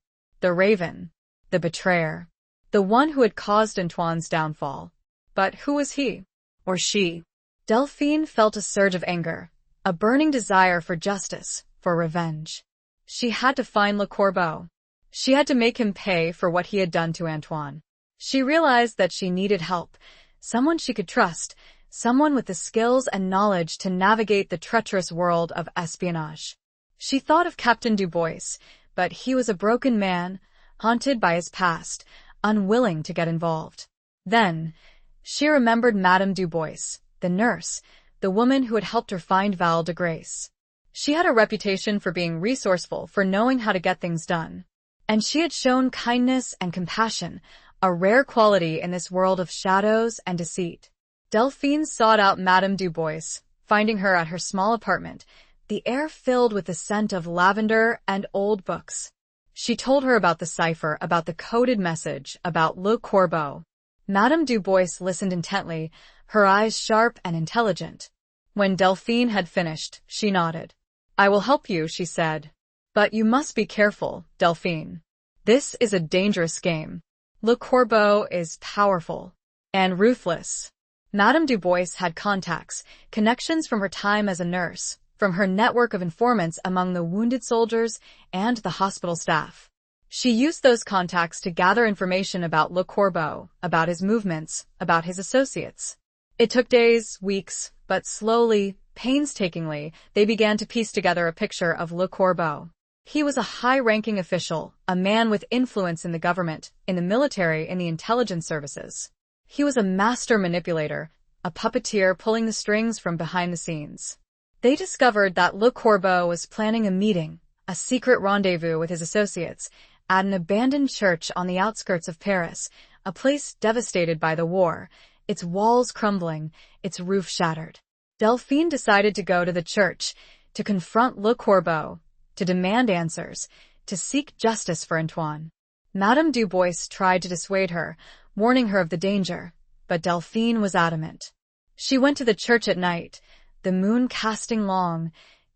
The Raven. The betrayer. The one who had caused Antoine's downfall. But who was he? Or she? Delphine felt a surge of anger, a burning desire for justice, for revenge. She had to find Le Corbeau. She had to make him pay for what he had done to Antoine. She realized that she needed help, someone she could trust, someone with the skills and knowledge to navigate the treacherous world of espionage. She thought of Captain Dubois, but he was a broken man, haunted by his past, unwilling to get involved. Then, she remembered Madame Dubois, the nurse, the woman who had helped her find Val de Grace. She had a reputation for being resourceful, for knowing how to get things done. And she had shown kindness and compassion, a rare quality in this world of shadows and deceit. Delphine sought out Madame Dubois, finding her at her small apartment, the air filled with the scent of lavender and old books. She told her about the cipher, about the coded message, about Le Corbeau. Madame Dubois listened intently, her eyes sharp and intelligent. When Delphine had finished, she nodded. "I will help you," she said. "But you must be careful, Delphine. This is a dangerous game. Le Corbeau is powerful and ruthless." Madame Dubois had contacts, connections from her time as a nurse, from her network of informants among the wounded soldiers and the hospital staff. She used those contacts to gather information about Le Corbeau, about his movements, about his associates. It took days, weeks, but slowly, painstakingly, they began to piece together a picture of Le Corbeau. He was a high-ranking official, a man with influence in the government, in the military, in the intelligence services. He was a master manipulator, a puppeteer pulling the strings from behind the scenes. They discovered that Le Corbeau was planning a meeting, a secret rendezvous with his associates, at an abandoned church on the outskirts of Paris, a place devastated by the war, its walls crumbling, its roof shattered. Delphine decided to go to the church, to confront Le Corbeau, to demand answers, to seek justice for Antoine. Madame Dubois tried to dissuade her, warning her of the danger, but Delphine was adamant. She went to the church at night, the moon casting long,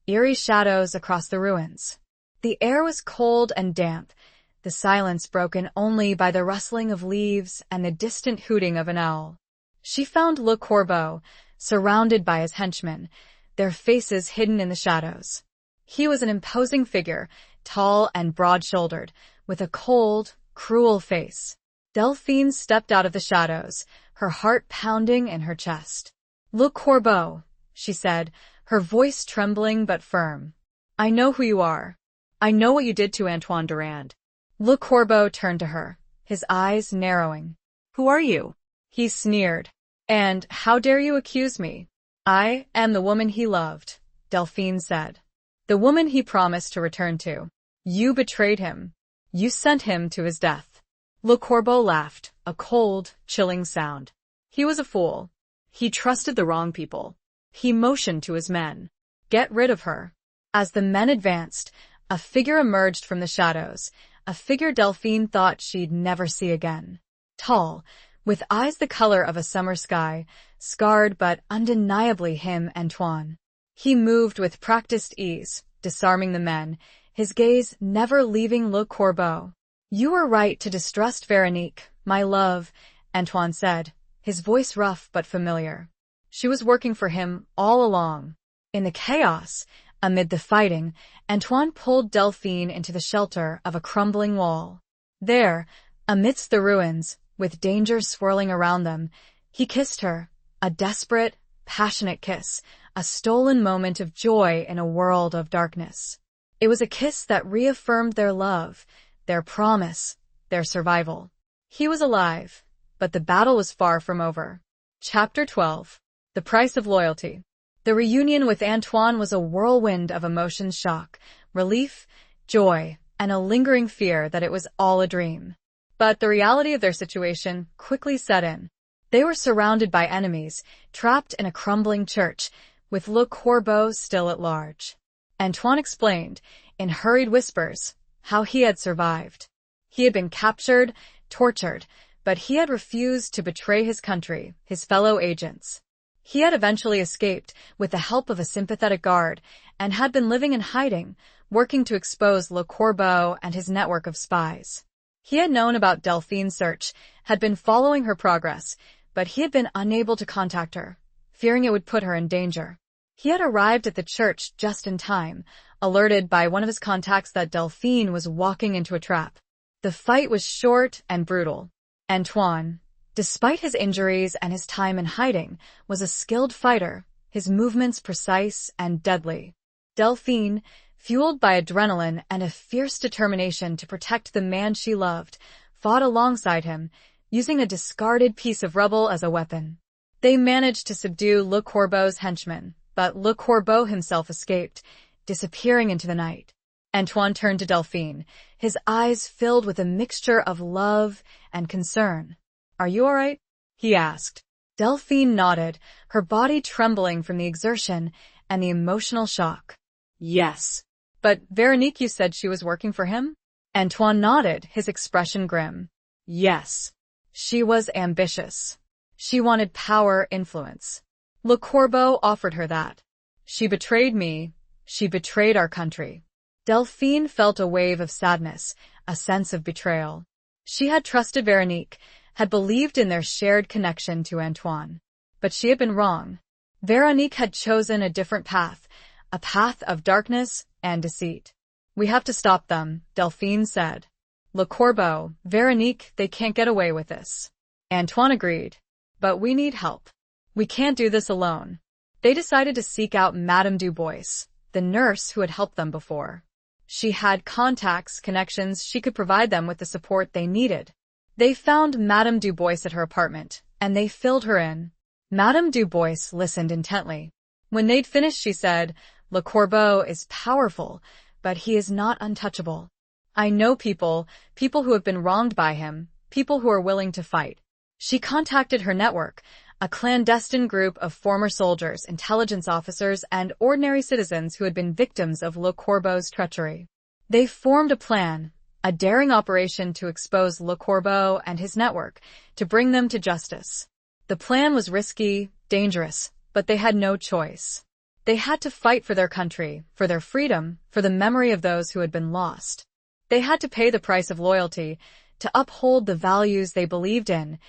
eerie shadows across the ruins. The air was cold and damp, the silence broken only by the rustling of leaves and the distant hooting of an owl. She found Le Corbeau, surrounded by his henchmen, their faces hidden in the shadows. He was an imposing figure, tall and broad-shouldered, with a cold, cruel face. Delphine stepped out of the shadows, her heart pounding in her chest. "Le Corbeau," she said, her voice trembling but firm. "I know who you are. I know what you did to Antoine Durand." Le Corbeau turned to her, his eyes narrowing. "Who are you?" He sneered. "And how dare you accuse me?" "I am the woman he loved," Delphine said. "The woman he promised to return to. You betrayed him. You sent him to his death." Le Corbeau laughed, a cold, chilling sound. He was a fool. He trusted the wrong people. He motioned to his men. "Get rid of her." As the men advanced, a figure emerged from the shadows, a figure Delphine thought she'd never see again. Tall, with eyes the color of a summer sky, scarred but undeniably him, Antoine. He moved with practiced ease, disarming the men, his gaze never leaving Le Corbeau. "You were right to distrust Veronique, my love," Antoine said, his voice rough but familiar. "She was working for him all along." In the chaos, amid the fighting, Antoine pulled Delphine into the shelter of a crumbling wall. There, amidst the ruins, with danger swirling around them, he kissed her, a desperate, passionate kiss, a stolen moment of joy in a world of darkness. It was a kiss that reaffirmed their love, their promise, their survival. He was alive, but the battle was far from over. Chapter 12. The Price of Loyalty. The reunion with Antoine was a whirlwind of emotions: shock, relief, joy, and a lingering fear that it was all a dream. But the reality of their situation quickly set in. They were surrounded by enemies, trapped in a crumbling church, with Le Corbeau still at large. Antoine explained, in hurried whispers, how he had survived. He had been captured, tortured, but he had refused to betray his country, his fellow agents. He had eventually escaped with the help of a sympathetic guard and had been living in hiding, working to expose Le Corbeau and his network of spies. He had known about Delphine's search, had been following her progress, but he had been unable to contact her, fearing it would put her in danger. He had arrived at the church just in time, alerted by one of his contacts that Delphine was walking into a trap. The fight was short and brutal. Antoine, despite his injuries and his time in hiding, was a skilled fighter, his movements precise and deadly. Delphine, fueled by adrenaline and a fierce determination to protect the man she loved, fought alongside him, using a discarded piece of rubble as a weapon. They managed to subdue Le Corbeau's henchmen, but Le Corbeau himself escaped, disappearing into the night. Antoine turned to Delphine, his eyes filled with a mixture of love and concern. "Are you all right?" he asked. Delphine nodded, her body trembling from the exertion and the emotional shock. Yes. "But Veronique, you said she was working for him?" Antoine nodded, his expression grim. Yes. She was ambitious. She wanted power, influence. Le Corbeau offered her that. She betrayed me. She betrayed our country. Delphine felt a wave of sadness, a sense of betrayal. She had trusted Veronique, had believed in their shared connection to Antoine. But she had been wrong. Veronique had chosen a different path, a path of darkness and deceit. "We have to stop them," Delphine said. "Le Corbeau, Veronique, they can't get away with this." Antoine agreed. "But we need help. We can't do this alone." They decided to seek out Madame Dubois, the nurse who had helped them before. She had contacts, connections, she could provide them with the support they needed. They found Madame Dubois at her apartment, and they filled her in. Madame Dubois listened intently. When they'd finished, she said, "Le Corbeau is powerful, but he is not untouchable. I know people who have been wronged by him, people who are willing to fight." She contacted her network, a clandestine group of former soldiers, intelligence officers, and ordinary citizens who had been victims of Le Corbeau's treachery. They formed a plan, a daring operation to expose Le Corbeau and his network, to bring them to justice. The plan was risky, dangerous, but they had no choice. They had to fight for their country, for their freedom, for the memory of those who had been lost. They had to pay the price of loyalty, to uphold the values they believed in,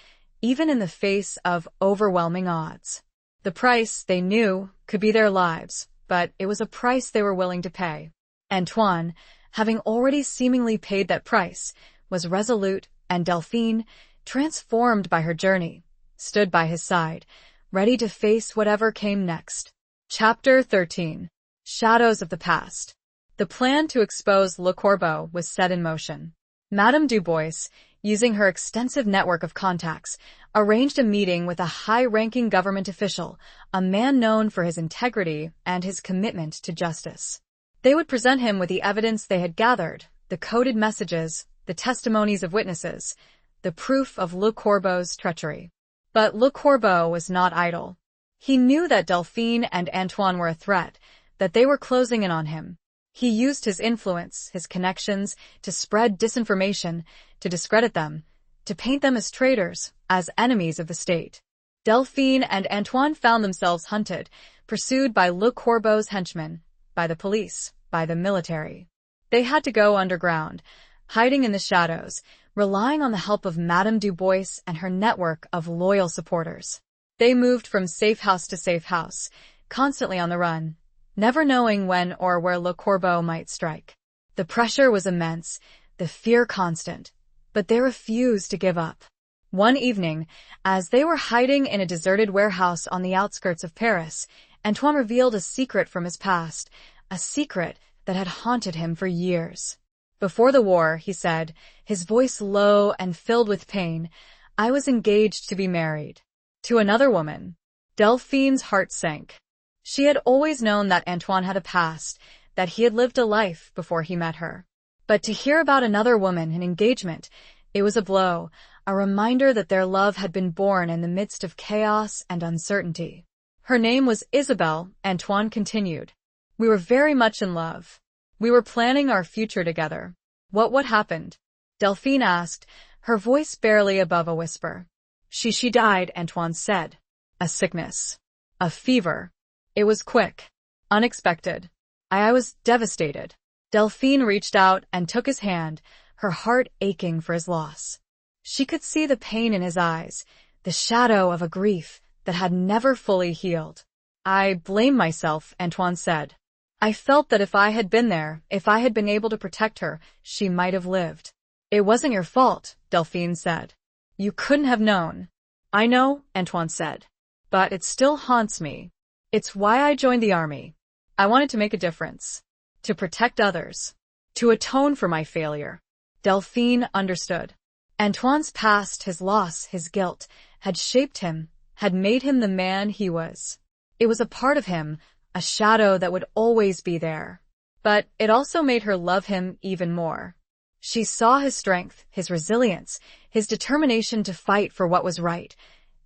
even in the face of overwhelming odds. The price, they knew, could be their lives, but it was a price they were willing to pay. Antoine, having already seemingly paid that price, was resolute, and Delphine, transformed by her journey, stood by his side, ready to face whatever came next. Chapter 13. Shadows of the Past. The plan to expose Le Corbeau was set in motion. Madame Dubois, using her extensive network of contacts, arranged a meeting with a high-ranking government official, a man known for his integrity and his commitment to justice. They would present him with the evidence they had gathered, the coded messages, the testimonies of witnesses, the proof of Le Corbeau's treachery. But Le Corbeau was not idle. He knew that Delphine and Antoine were a threat, that they were closing in on him. He used his influence, his connections, to spread disinformation, to discredit them, to paint them as traitors, as enemies of the state. Delphine and Antoine found themselves hunted, pursued by Le Corbeau's henchmen, by the police, by the military. They had to go underground, hiding in the shadows, relying on the help of Madame Dubois and her network of loyal supporters. They moved from safe house to safe house, constantly on the run, never knowing when or where Le Corbeau might strike. The pressure was immense, the fear constant, but they refused to give up. One evening, as they were hiding in a deserted warehouse on the outskirts of Paris, Antoine revealed a secret from his past, a secret that had haunted him for years. "Before the war," he said, his voice low and filled with pain, "I was engaged to be married. To another woman." Delphine's heart sank. She had always known that Antoine had a past, that he had lived a life before he met her. But to hear about another woman, an engagement, it was a blow, a reminder that their love had been born in the midst of chaos and uncertainty. "Her name was Isabelle," Antoine continued. "We were very much in love. We were planning our future together. What happened? Delphine asked, her voice barely above a whisper. She died, Antoine said. A sickness. A fever. It was quick. Unexpected. I was devastated. Delphine reached out and took his hand, her heart aching for his loss. She could see the pain in his eyes, the shadow of a grief that had never fully healed. I blame myself, Antoine said. I felt that if I had been there, if I had been able to protect her, she might have lived. It wasn't your fault, Delphine said. You couldn't have known. I know, Antoine said. But it still haunts me. It's why I joined the army. I wanted to make a difference. To protect others. To atone for my failure. Delphine understood. Antoine's past, his loss, his guilt, had shaped him, had made him the man he was. It was a part of him, a shadow that would always be there. But it also made her love him even more. She saw his strength, his resilience, his determination to fight for what was right,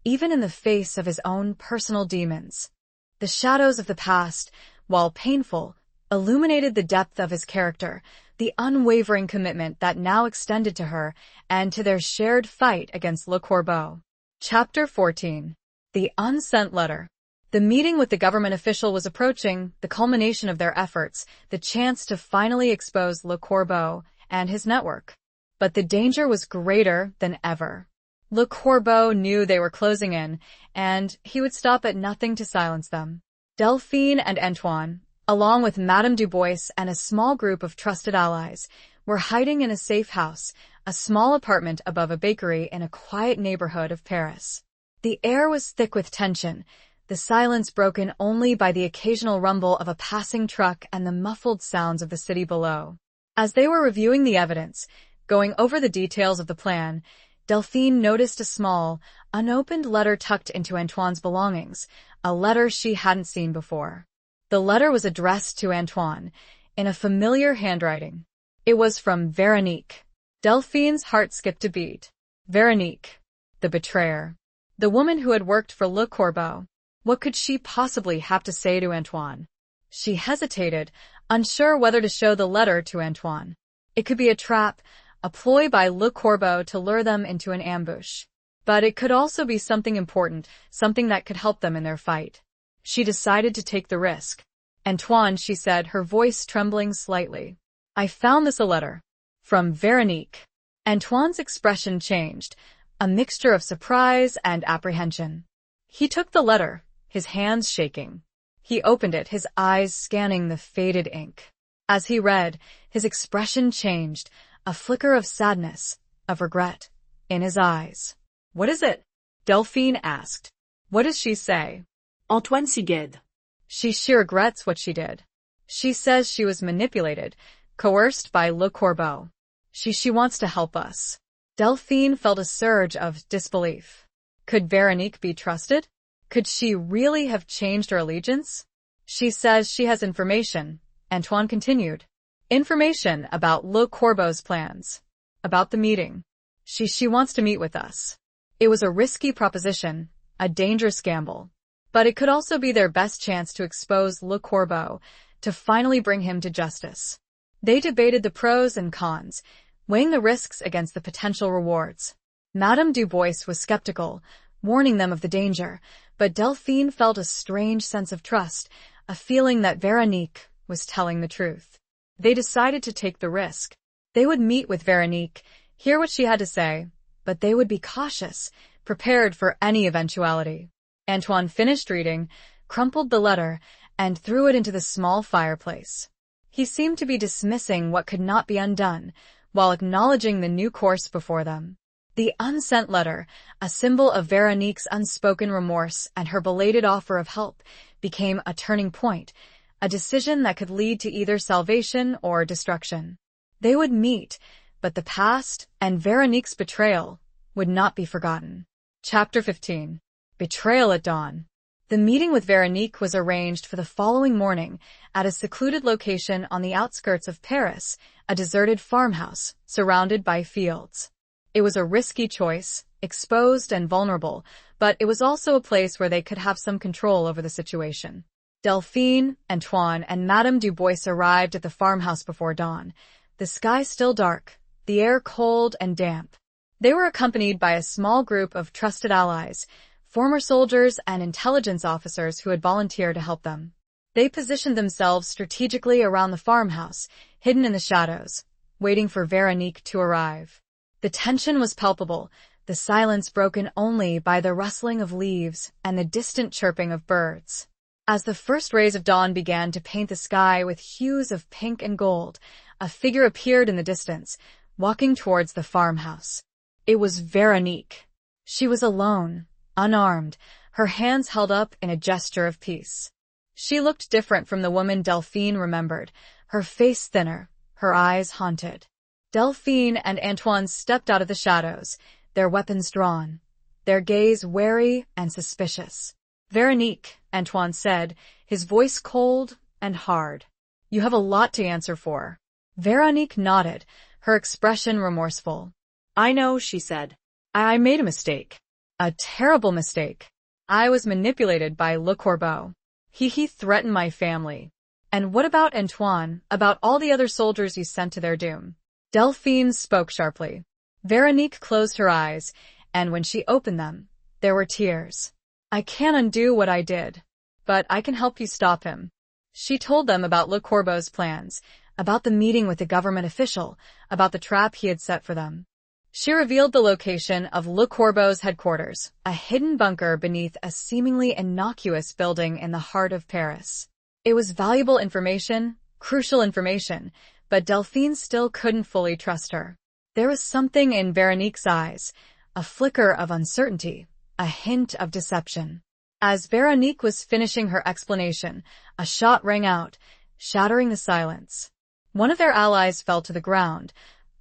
even in the face of his own personal demons. The shadows of the past, while painful, illuminated the depth of his character, the unwavering commitment that now extended to her and to their shared fight against Le Corbeau. Chapter 14. The Unsent Letter. The meeting with the government official was approaching, the culmination of their efforts, the chance to finally expose Le Corbeau and his network. But the danger was greater than ever. Le Corbeau knew they were closing in, and he would stop at nothing to silence them. Delphine and Antoine, along with Madame Dubois and a small group of trusted allies, were hiding in a safe house, a small apartment above a bakery in a quiet neighborhood of Paris. The air was thick with tension, the silence broken only by the occasional rumble of a passing truck and the muffled sounds of the city below. As they were reviewing the evidence, going over the details of the plan, Delphine noticed a small, unopened letter tucked into Antoine's belongings, a letter she hadn't seen before. The letter was addressed to Antoine, in a familiar handwriting. It was from Veronique. Delphine's heart skipped a beat. Veronique, the betrayer. The woman who had worked for Le Corbeau. What could she possibly have to say to Antoine? She hesitated, unsure whether to show the letter to Antoine. It could be a trap, a ploy by Le Corbeau to lure them into an ambush. But it could also be something important, something that could help them in their fight. She decided to take the risk. Antoine, she said, her voice trembling slightly. I found this a letter. From Veronique. Antoine's expression changed, a mixture of surprise and apprehension. He took the letter, his hands shaking. He opened it, his eyes scanning the faded ink. As he read, his expression changed, a flicker of sadness, of regret, in his eyes. What is it? Delphine asked. What does she say? Antoine Siged. She regrets what she did. She says she was manipulated, coerced by Le Corbeau. She wants to help us. Delphine felt a surge of disbelief. Could Veronique be trusted? Could she really have changed her allegiance? She says she has information, Antoine continued. Information about Le Corbeau's plans. About the meeting. She wants to meet with us. It was a risky proposition, a dangerous gamble. But it could also be their best chance to expose Le Corbeau, to finally bring him to justice. They debated the pros and cons, weighing the risks against the potential rewards. Madame Dubois was skeptical, warning them of the danger, but Delphine felt a strange sense of trust, a feeling that Veronique was telling the truth. They decided to take the risk. They would meet with Veronique, hear what she had to say, but they would be cautious, prepared for any eventuality. Antoine finished reading, crumpled the letter, and threw it into the small fireplace. He seemed to be dismissing what could not be undone, while acknowledging the new course before them. The unsent letter, a symbol of Veronique's unspoken remorse and her belated offer of help, became a turning point, a decision that could lead to either salvation or destruction. They would meet, but the past and Veronique's betrayal would not be forgotten. Chapter 15. Betrayal at Dawn. The meeting with Veronique was arranged for the following morning at a secluded location on the outskirts of Paris, a deserted farmhouse surrounded by fields. It was a risky choice, exposed and vulnerable, but it was also a place where they could have some control over the situation. Delphine, Antoine, and Madame Dubois arrived at the farmhouse before dawn, the sky still dark, the air cold and damp. They were accompanied by a small group of trusted allies, former soldiers and intelligence officers who had volunteered to help them. They positioned themselves strategically around the farmhouse, hidden in the shadows, waiting for Veronique to arrive. The tension was palpable, the silence broken only by the rustling of leaves and the distant chirping of birds. As the first rays of dawn began to paint the sky with hues of pink and gold, a figure appeared in the distance, walking towards the farmhouse. It was Veronique. She was alone, unarmed, her hands held up in a gesture of peace. She looked different from the woman Delphine remembered, her face thinner, her eyes haunted. Delphine and Antoine stepped out of the shadows, their weapons drawn, their gaze wary and suspicious. "Veronique," Antoine said, his voice cold and hard. "You have a lot to answer for." Veronique nodded, her expression remorseful. "I know," she said. I made a mistake. A terrible mistake. I was manipulated by Le Corbeau. He threatened my family. And what about Antoine, about all the other soldiers you sent to their doom?" Delphine spoke sharply. Veronique closed her eyes, and when she opened them, there were tears. "I can't undo what I did, but I can help you stop him." She told them about Le Corbeau's plans, about the meeting with the government official, about the trap he had set for them. She revealed the location of Le Corbeau's headquarters, a hidden bunker beneath a seemingly innocuous building in the heart of Paris. It was valuable information, crucial information, but Delphine still couldn't fully trust her. There was something in Veronique's eyes, a flicker of uncertainty, a hint of deception. As Veronique was finishing her explanation, a shot rang out, shattering the silence. One of their allies fell to the ground,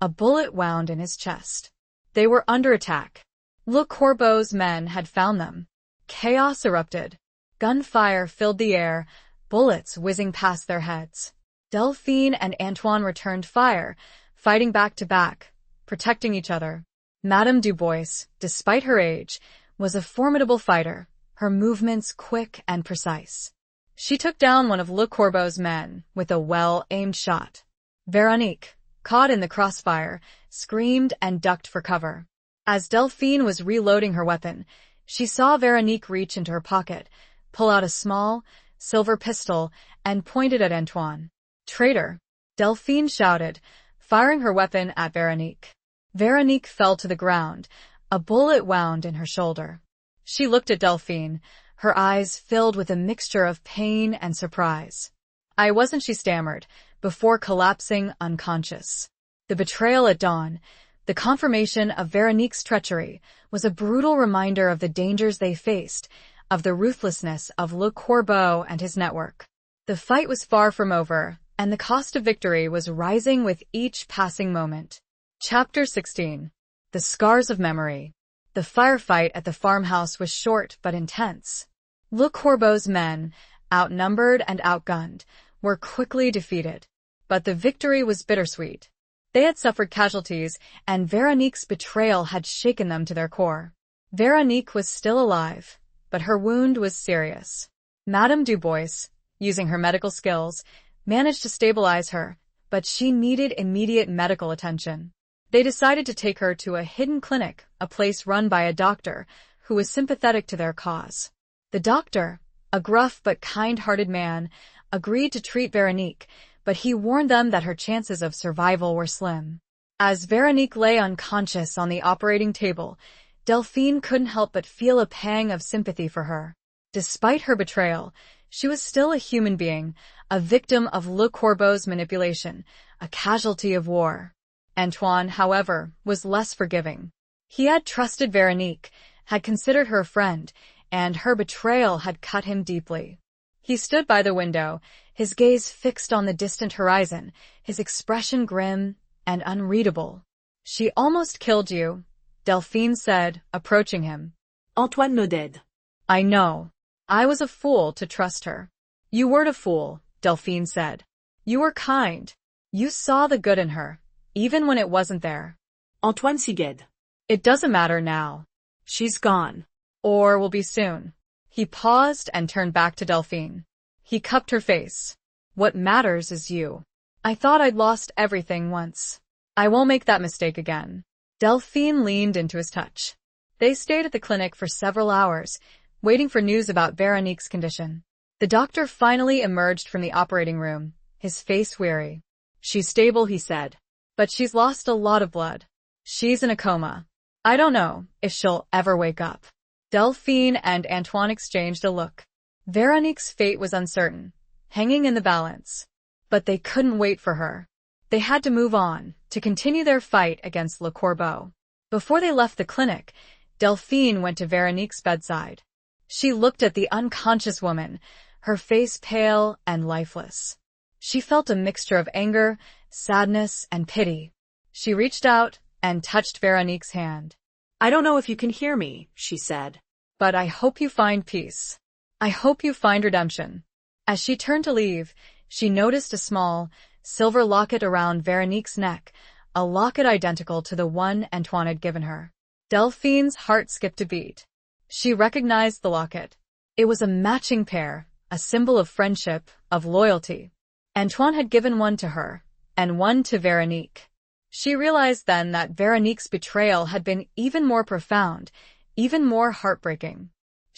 a bullet wound in his chest. They were under attack. Le Corbeau's men had found them. Chaos erupted. Gunfire filled the air, bullets whizzing past their heads. Delphine and Antoine returned fire, fighting back to back, protecting each other. Madame Dubois, despite her age, was a formidable fighter, her movements quick and precise. She took down one of Le Corbeau's men with a well-aimed shot. Veronique, caught in the crossfire, screamed and ducked for cover. As Delphine was reloading her weapon, she saw Veronique reach into her pocket, pull out a small, silver pistol, and point it at Antoine. "Traitor!" Delphine shouted, firing her weapon at Veronique. Veronique fell to the ground, a bullet wound in her shoulder. She looked at Delphine, her eyes filled with a mixture of pain and surprise. "I wasn't," she stammered, before collapsing unconscious. The betrayal at dawn, the confirmation of Veronique's treachery, was a brutal reminder of the dangers they faced, of the ruthlessness of Le Corbeau and his network. The fight was far from over, and the cost of victory was rising with each passing moment. Chapter 16. The Scars of Memory. The firefight at the farmhouse was short but intense. Le Corbeau's men, outnumbered and outgunned, were quickly defeated. But the victory was bittersweet. They had suffered casualties, and Veronique's betrayal had shaken them to their core. Veronique was still alive, but her wound was serious. Madame Dubois, using her medical skills, managed to stabilize her, but she needed immediate medical attention. They decided to take her to a hidden clinic, a place run by a doctor who was sympathetic to their cause. The doctor, a gruff but kind-hearted man, agreed to treat Veronique, but he warned them that her chances of survival were slim. As Veronique lay unconscious on the operating table, Delphine couldn't help but feel a pang of sympathy for her. Despite her betrayal, she was still a human being, a victim of Le Corbeau's manipulation, a casualty of war. Antoine, however, was less forgiving. He had trusted Veronique, had considered her a friend, and her betrayal had cut him deeply. He stood by the window, his gaze fixed on the distant horizon, his expression grim and unreadable. "She almost killed you," Delphine said, approaching him. Antoine nodded. "I know. I was a fool to trust her." "You weren't a fool," Delphine said. "You were kind. You saw the good in her, even when it wasn't there." Antoine sighed. "It doesn't matter now. She's gone. Or will be soon." He paused and turned back to Delphine. He cupped her face. What matters is you. I thought I'd lost everything once. I won't make that mistake again. Delphine leaned into his touch. They stayed at the clinic for several hours, waiting for news about Veronique's condition. The doctor finally emerged from the operating room, his face weary. She's stable, he said. But she's lost a lot of blood. She's in a coma. I don't know if she'll ever wake up. Delphine and Antoine exchanged a look. Veronique's fate was uncertain, hanging in the balance. But they couldn't wait for her. They had to move on, to continue their fight against Le Corbeau. Before they left the clinic, Delphine went to Veronique's bedside. She looked at the unconscious woman, her face pale and lifeless. She felt a mixture of anger, sadness, and pity. She reached out and touched Veronique's hand. I don't know if you can hear me, she said. But I hope you find peace. I hope you find redemption. As she turned to leave, she noticed a small, silver locket around Veronique's neck, a locket identical to the one Antoine had given her. Delphine's heart skipped a beat. She recognized the locket. It was a matching pair, a symbol of friendship, of loyalty. Antoine had given one to her, and one to Veronique. She realized then that Veronique's betrayal had been even more profound, even more heartbreaking.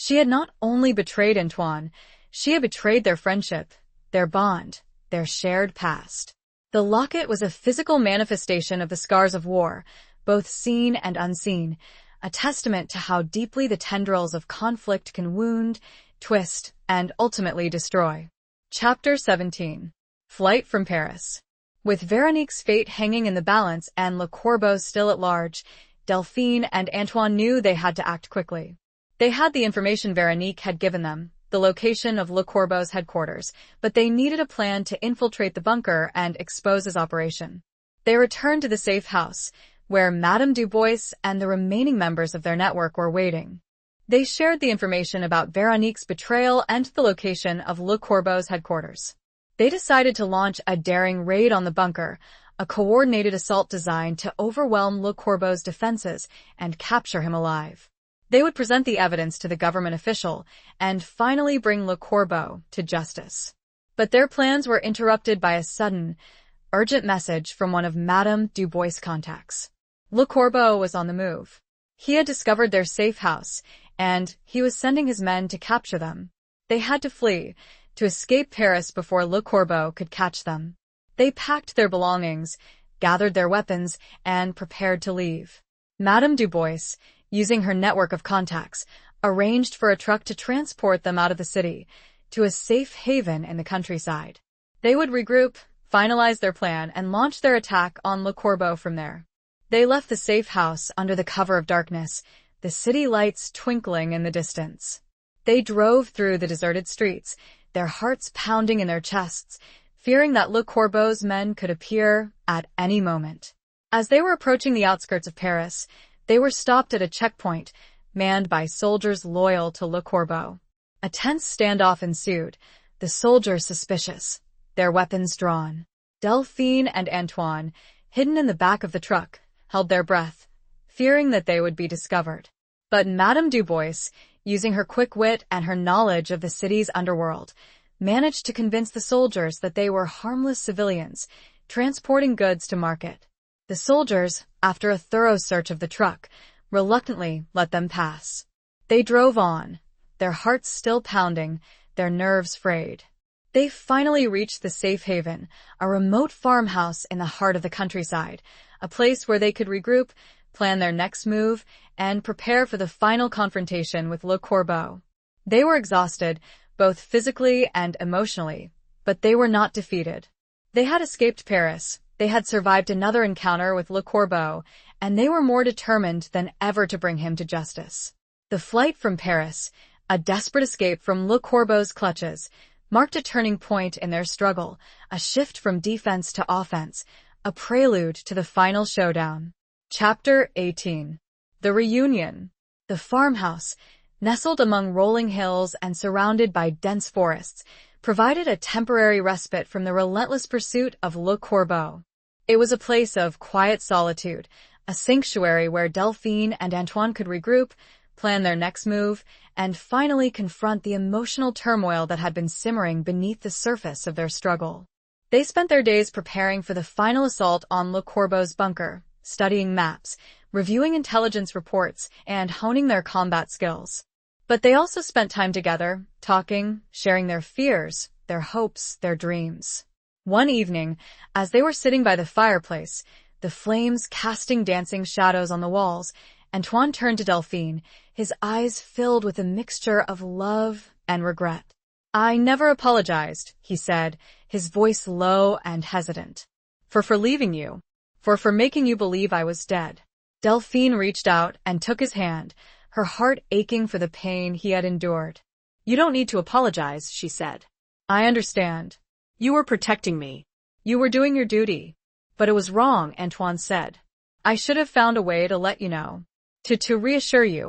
She had not only betrayed Antoine, she had betrayed their friendship, their bond, their shared past. The locket was a physical manifestation of the scars of war, both seen and unseen, a testament to how deeply the tendrils of conflict can wound, twist, and ultimately destroy. Chapter 17. Flight from Paris. With Veronique's fate hanging in the balance and Le Corbeau still at large, Delphine and Antoine knew they had to act quickly. They had the information Veronique had given them, the location of Le Corbeau's headquarters, but they needed a plan to infiltrate the bunker and expose his operation. They returned to the safe house, where Madame Dubois and the remaining members of their network were waiting. They shared the information about Veronique's betrayal and the location of Le Corbeau's headquarters. They decided to launch a daring raid on the bunker, a coordinated assault designed to overwhelm Le Corbeau's defenses and capture him alive. They would present the evidence to the government official and finally bring Le Corbeau to justice. But their plans were interrupted by a sudden, urgent message from one of Madame Dubois' contacts. Le Corbeau was on the move. He had discovered their safe house, and he was sending his men to capture them. They had to flee, to escape Paris before Le Corbeau could catch them. They packed their belongings, gathered their weapons, and prepared to leave. Madame Dubois, using her network of contacts, arranged for a truck to transport them out of the city, to a safe haven in the countryside. They would regroup, finalize their plan, and launch their attack on Le Corbeau from there. They left the safe house under the cover of darkness, the city lights twinkling in the distance. They drove through the deserted streets, their hearts pounding in their chests, fearing that Le Corbeau's men could appear at any moment. As they were approaching the outskirts of Paris, they were stopped at a checkpoint, manned by soldiers loyal to Le Corbeau. A tense standoff ensued, the soldiers suspicious, their weapons drawn. Delphine and Antoine, hidden in the back of the truck, held their breath, fearing that they would be discovered. But Madame Dubois, using her quick wit and her knowledge of the city's underworld, managed to convince the soldiers that they were harmless civilians, transporting goods to market. The soldiers, after a thorough search of the truck, reluctantly let them pass. They drove on, their hearts still pounding, their nerves frayed. They finally reached the safe haven, a remote farmhouse in the heart of the countryside, a place where they could regroup, plan their next move, and prepare for the final confrontation with Le Corbeau. They were exhausted, both physically and emotionally, but they were not defeated. They had escaped Paris, they had survived another encounter with Le Corbeau, and they were more determined than ever to bring him to justice. The flight from Paris, a desperate escape from Le Corbeau's clutches, marked a turning point in their struggle, a shift from defense to offense, a prelude to the final showdown. Chapter 18. The Reunion. The farmhouse, nestled among rolling hills and surrounded by dense forests, provided a temporary respite from the relentless pursuit of Le Corbeau. It was a place of quiet solitude, a sanctuary where Delphine and Antoine could regroup, plan their next move, and finally confront the emotional turmoil that had been simmering beneath the surface of their struggle. They spent their days preparing for the final assault on Le Corbeau's bunker, studying maps, reviewing intelligence reports, and honing their combat skills. But they also spent time together, talking, sharing their fears, their hopes, their dreams. One evening, as they were sitting by the fireplace, the flames casting dancing shadows on the walls, Antoine turned to Delphine, his eyes filled with a mixture of love and regret. "I never apologized," he said, his voice low and hesitant. For leaving you. For making you believe I was dead." Delphine reached out and took his hand, her heart aching for the pain he had endured. "You don't need to apologize," she said. "I understand. "You were protecting me." You were doing your duty." "But it was wrong," Antoine said. "I should have found a way to let you know. To reassure you."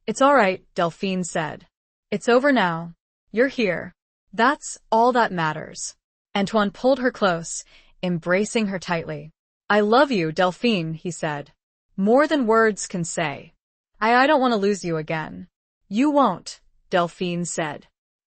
"It's all right," Delphine said. "It's over now. You're here. That's all that matters." Antoine pulled her close, embracing her tightly. "I love you, Delphine," he said. "More than words can say. I don't want to lose you again." "You won't," Delphine said.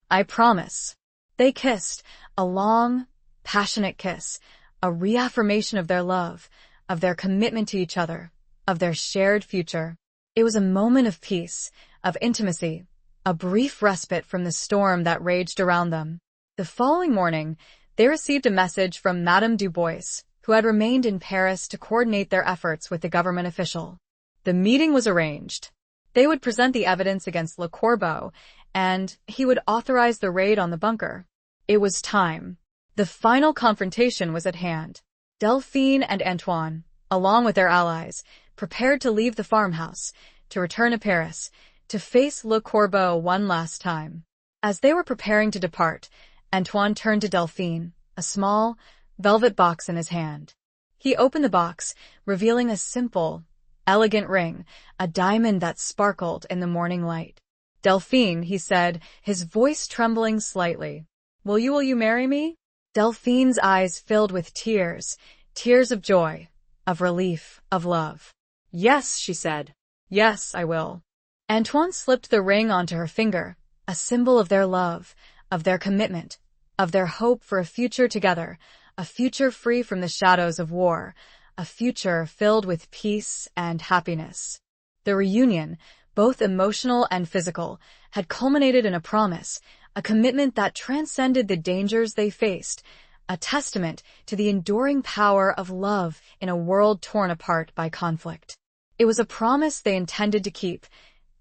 "I promise." They kissed, a long, passionate kiss, a reaffirmation of their love, of their commitment to each other, of their shared future. It was a moment of peace, of intimacy, a brief respite from the storm that raged around them. The following morning, they received a message from Madame Dubois, who had remained in Paris to coordinate their efforts with the government official. The meeting was arranged. They would present the evidence against Le Corbeau, and he would authorize the raid on the bunker. It was time. The final confrontation was at hand. Delphine and Antoine, along with their allies, prepared to leave the farmhouse, to return to Paris, to face Le Corbeau one last time. As they were preparing to depart, Antoine turned to Delphine, a small, velvet box in his hand. He opened the box, revealing a simple, elegant ring, a diamond that sparkled in the morning light. "Delphine," he said, his voice trembling slightly, will you marry me?" Delphine's eyes filled with tears, tears of joy, of relief, of love. "Yes," she said. "Yes, I will." Antoine slipped the ring onto her finger, a symbol of their love, of their commitment, of their hope for a future together, a future free from the shadows of war, a future filled with peace and happiness. The reunion, both emotional and physical, had culminated in a promise, a commitment that transcended the dangers they faced, a testament to the enduring power of love in a world torn apart by conflict. It was a promise they intended to keep,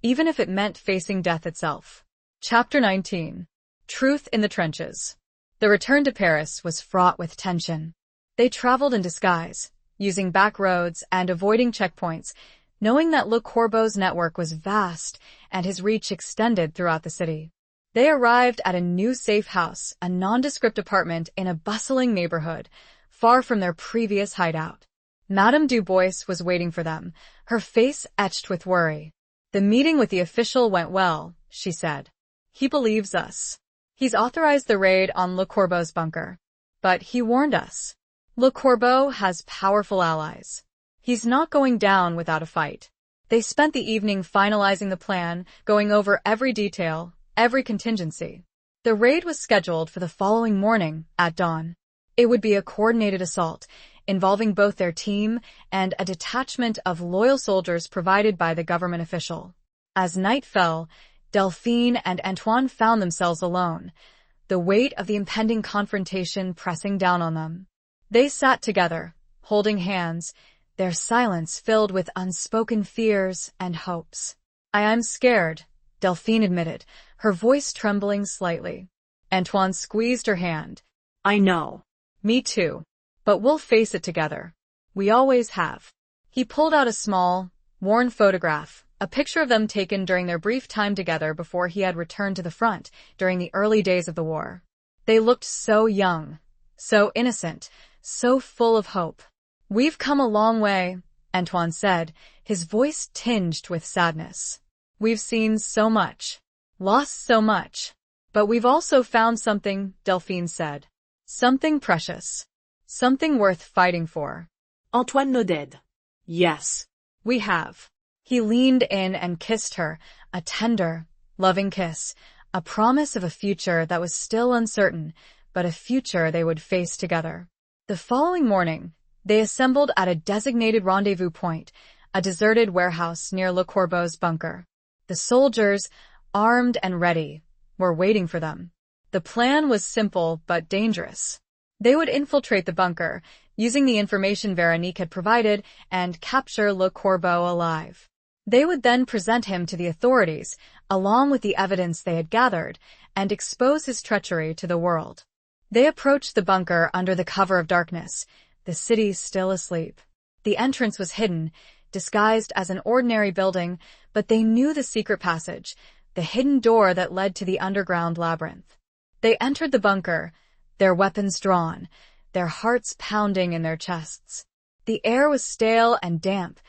even if it meant facing death itself. Chapter 19. Truth in the Trenches. The return to Paris was fraught with tension. They traveled in disguise, using back roads and avoiding checkpoints, knowing that Le Corbeau's network was vast and his reach extended throughout the city. They arrived at a new safe house, a nondescript apartment in a bustling neighborhood, far from their previous hideout. Madame Dubois was waiting for them, her face etched with worry. "The meeting with the official went well," she said. "He believes us. He's authorized the raid on Le Corbeau's bunker. But he warned us. Le Corbeau has powerful allies. He's not going down without a fight." They spent the evening finalizing the plan, going over every detail, every contingency. The raid was scheduled for the following morning at dawn. It would be a coordinated assault, involving both their team and a detachment of loyal soldiers provided by the government official. As night fell, Delphine and Antoine found themselves alone, the weight of the impending confrontation pressing down on them. They sat together, holding hands, their silence filled with unspoken fears and hopes. "I'm scared," Delphine admitted, her voice trembling slightly. Antoine squeezed her hand. "I know." "Me too. But we'll face it together. We always have." He pulled out a small, worn photograph, a picture of them taken during their brief time together before he had returned to the front during the early days of the war. They looked so young, so innocent, so full of hope. "We've come a long way," Antoine said, his voice tinged with sadness. "We've seen so much, lost so much. But we've also found something," Delphine said. "Something precious. Something worth fighting for." Antoine nodded. "Yes. We have." He leaned in and kissed her, a tender, loving kiss, a promise of a future that was still uncertain, but a future they would face together. The following morning, they assembled at a designated rendezvous point, a deserted warehouse near Le Corbeau's bunker. The soldiers, armed and ready, were waiting for them. The plan was simple but dangerous. They would infiltrate the bunker, using the information Veronique had provided, and capture Le Corbeau alive. They would then present him to the authorities, along with the evidence they had gathered, and expose his treachery to the world. They approached the bunker under the cover of darkness, the city still asleep. The entrance was hidden, disguised as an ordinary building, but they knew the secret passage, the hidden door that led to the underground labyrinth. They entered the bunker, their weapons drawn, their hearts pounding in their chests. The air was stale and damp,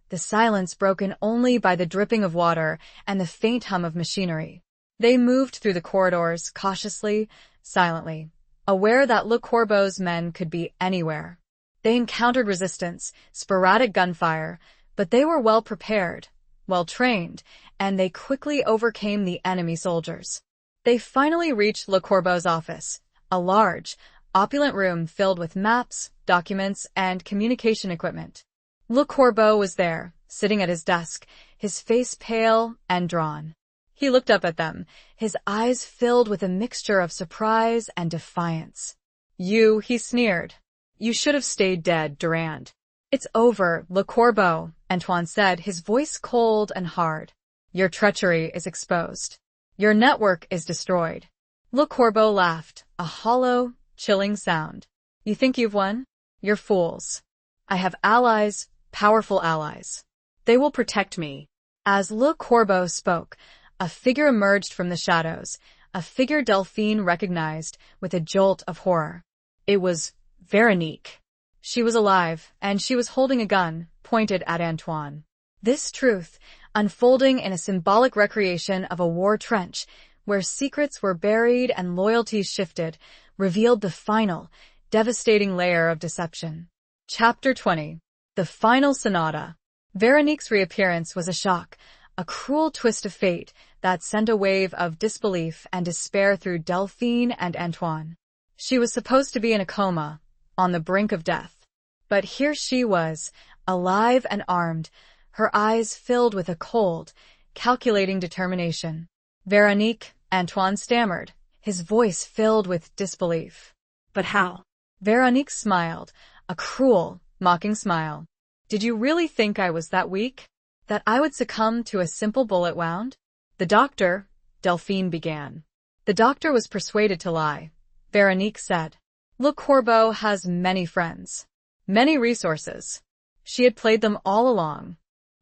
the silence broken only by the dripping of water and the faint hum of machinery. They moved through the corridors, cautiously, silently, aware that Le Corbeau's men could be anywhere. They encountered resistance, sporadic gunfire, but they were well prepared, well trained, and they quickly overcame the enemy soldiers. They finally reached Le Corbeau's office, a large, opulent room filled with maps, documents, and communication equipment. Le Corbeau was there, sitting at his desk, his face pale and drawn. He looked up at them, his eyes filled with a mixture of surprise and defiance. "You," he sneered. "You should have stayed dead, Durand." "It's over, Le Corbeau," Antoine said, his voice cold and hard. "Your treachery is exposed. Your network is destroyed." Le Corbeau laughed, a hollow, chilling sound. "You think you've won? You're fools. I have allies, powerful allies. They will protect me." As Le Corbeau spoke, a figure emerged from the shadows, a figure Delphine recognized with a jolt of horror. It was Veronique. She was alive, and she was holding a gun, pointed at Antoine. This truth, unfolding in a symbolic recreation of a war trench, where secrets were buried and loyalties shifted, revealed the final, devastating layer of deception. Chapter 20. The Final Sonata. Veronique's reappearance was a shock, a cruel twist of fate that sent a wave of disbelief and despair through Delphine and Antoine. She was supposed to be in a coma, on the brink of death. But here she was, alive and armed, her eyes filled with a cold, calculating determination. "Veronique," Antoine stammered, his voice filled with disbelief. "But how?" Veronique smiled, a cruel, mocking smile. "Did you really think I was that weak? That I would succumb to a simple bullet wound?" "The doctor," Delphine began. "The doctor was persuaded to lie," Veronique said. "Le Corbeau has many friends, many resources. She had played them all along.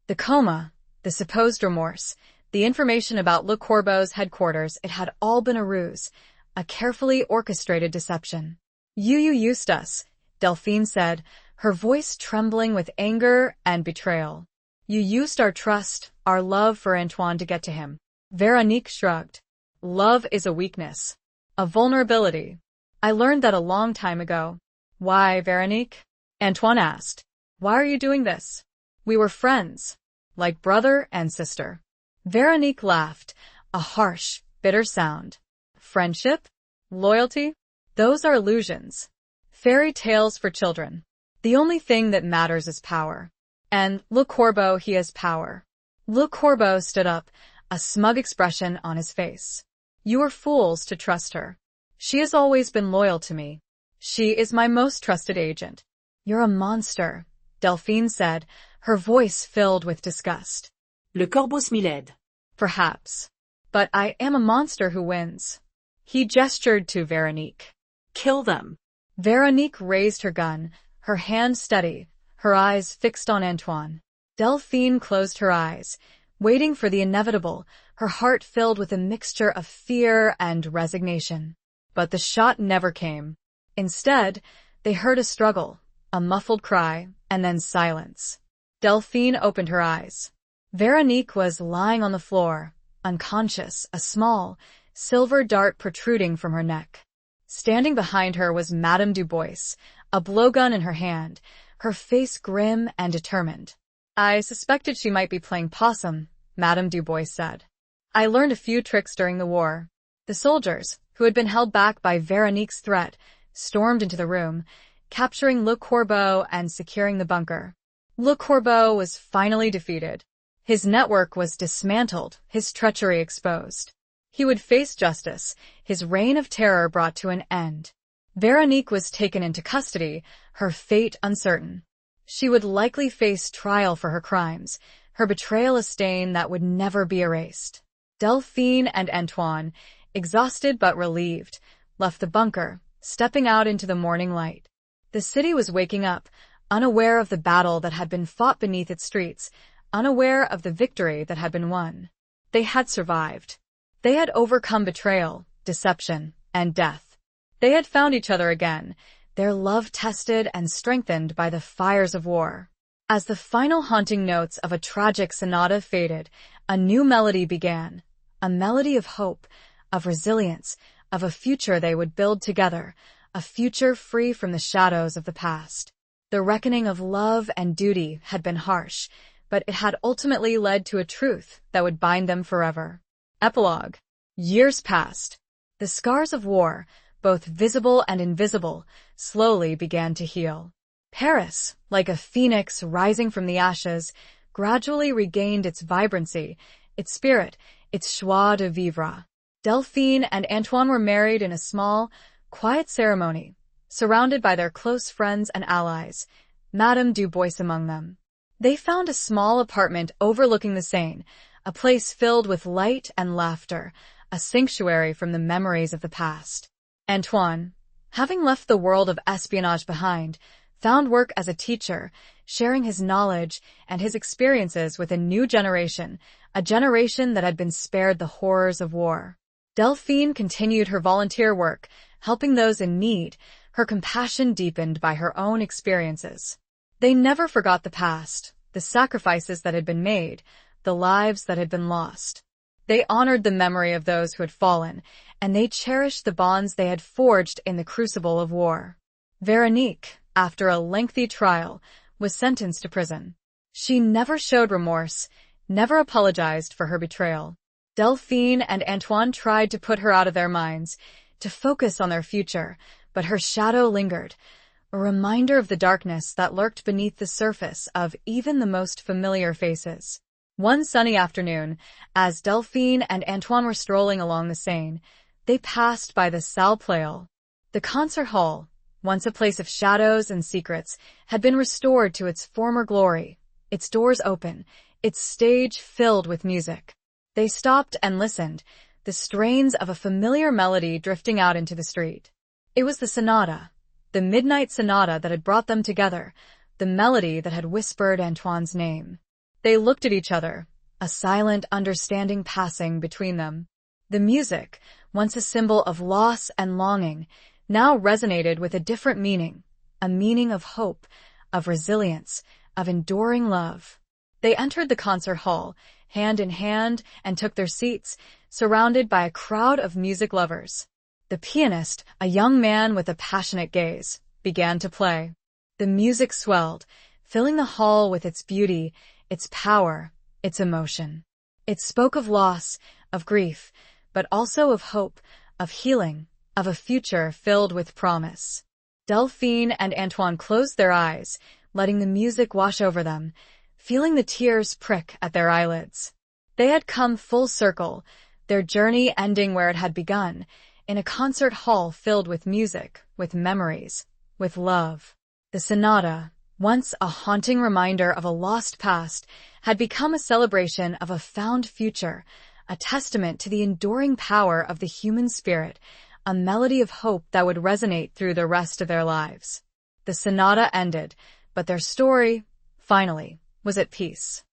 The coma, the supposed remorse, the information about Le Corbeau's headquarters, it had all been a ruse, a carefully orchestrated deception." You used us," Delphine said, her voice trembling with anger and betrayal. "You used our trust, our love for Antoine to get to him." Veronique shrugged. "Love is a weakness, a vulnerability. I learned that a long time ago." "Why, Veronique?" Antoine asked. "Why are you doing this? We were friends, like brother and sister." Veronique laughed, a harsh, bitter sound. "Friendship? Loyalty? Those are illusions. Fairy tales for children. The only thing that matters is power. And Le Corbeau, he has power." Le Corbeau stood up, a smug expression on his face. "You are fools to trust her. She has always been loyal to me. She is my most trusted agent." "You're a monster," Delphine said, her voice filled with disgust. Le Corbeau Smiled. "Perhaps. But I am a monster who wins." He gestured to Veronique. "Kill them." Veronique raised her gun, her hand steady, her eyes fixed on Antoine. Delphine closed her eyes, waiting for the inevitable, her heart filled with a mixture of fear and resignation. But the shot never came. Instead, they heard a struggle, a muffled cry, and then silence. Delphine opened her eyes. Veronique was lying on the floor, unconscious, a small, silver dart protruding from her neck. Standing behind her was Madame Dubois, a blowgun in her hand, her face grim and determined. I suspected she might be playing possum, Madame Dubois said. I learned a few tricks during the war. The soldiers, who had been held back by Veronique's threat, stormed into the room, capturing Le Corbeau and securing the bunker. Le Corbeau was finally defeated. His network was dismantled, his treachery exposed. He would face justice, his reign of terror brought to an end. Veronique was taken into custody, her fate uncertain. She would likely face trial for her crimes, her betrayal a stain that would never be erased. Delphine and Antoine, exhausted but relieved, left the bunker, stepping out into the morning light. The city was waking up, unaware of the battle that had been fought beneath its streets, unaware of the victory that had been won. They had survived. They had overcome betrayal, deception, and death. They had found each other again, their love tested and strengthened by the fires of war. As the final haunting notes of a tragic sonata faded, a new melody began, a melody of hope, of resilience, of a future they would build together, a future free from the shadows of the past. The reckoning of love and duty had been harsh, but it had ultimately led to a truth that would bind them forever. Epilogue. Years passed. The scars of war, both visible and invisible, slowly began to heal. Paris, like a phoenix rising from the ashes, gradually regained its vibrancy, its spirit, its joie de vivre. Delphine and Antoine were married in a small, quiet ceremony, surrounded by their close friends and allies, Madame Dubois among them. They found a small apartment overlooking the Seine, a place filled with light and laughter, a sanctuary from the memories of the past. Antoine, having left the world of espionage behind, found work as a teacher, sharing his knowledge and his experiences with a new generation, a generation that had been spared the horrors of war. Delphine continued her volunteer work, helping those in need, her compassion deepened by her own experiences. They never forgot the past, the sacrifices that had been made, the lives that had been lost. They honored the memory of those who had fallen, and they cherished the bonds they had forged in the crucible of war. Veronique, after a lengthy trial, was sentenced to prison. She never showed remorse, never apologized for her betrayal. Delphine and Antoine tried to put her out of their minds, to focus on their future, but her shadow lingered, a reminder of the darkness that lurked beneath the surface of even the most familiar faces. One sunny afternoon, as Delphine and Antoine were strolling along the Seine, they passed by the Salle Pleyel. The concert hall, once a place of shadows and secrets, had been restored to its former glory, its doors open, its stage filled with music. They stopped and listened, the strains of a familiar melody drifting out into the street. It was the sonata, the midnight sonata that had brought them together, the melody that had whispered Antoine's name. They looked at each other, a silent understanding passing between them. The music, once a symbol of loss and longing, now resonated with a different meaning, a meaning of hope, of resilience, of enduring love. They entered the concert hall, hand in hand, and took their seats, surrounded by a crowd of music lovers. The pianist, a young man with a passionate gaze, began to play. The music swelled, filling the hall with its beauty, its power, its emotion. It spoke of loss, of grief, but also of hope, of healing, of a future filled with promise. Delphine and Antoine closed their eyes, letting the music wash over them, feeling the tears prick at their eyelids. They had come full circle, their journey ending where it had begun, in a concert hall filled with music, with memories, with love. The sonata, once a haunting reminder of a lost past, had become a celebration of a found future, a testament to the enduring power of the human spirit, a melody of hope that would resonate through the rest of their lives. The sonata ended, but their story, finally, was at peace.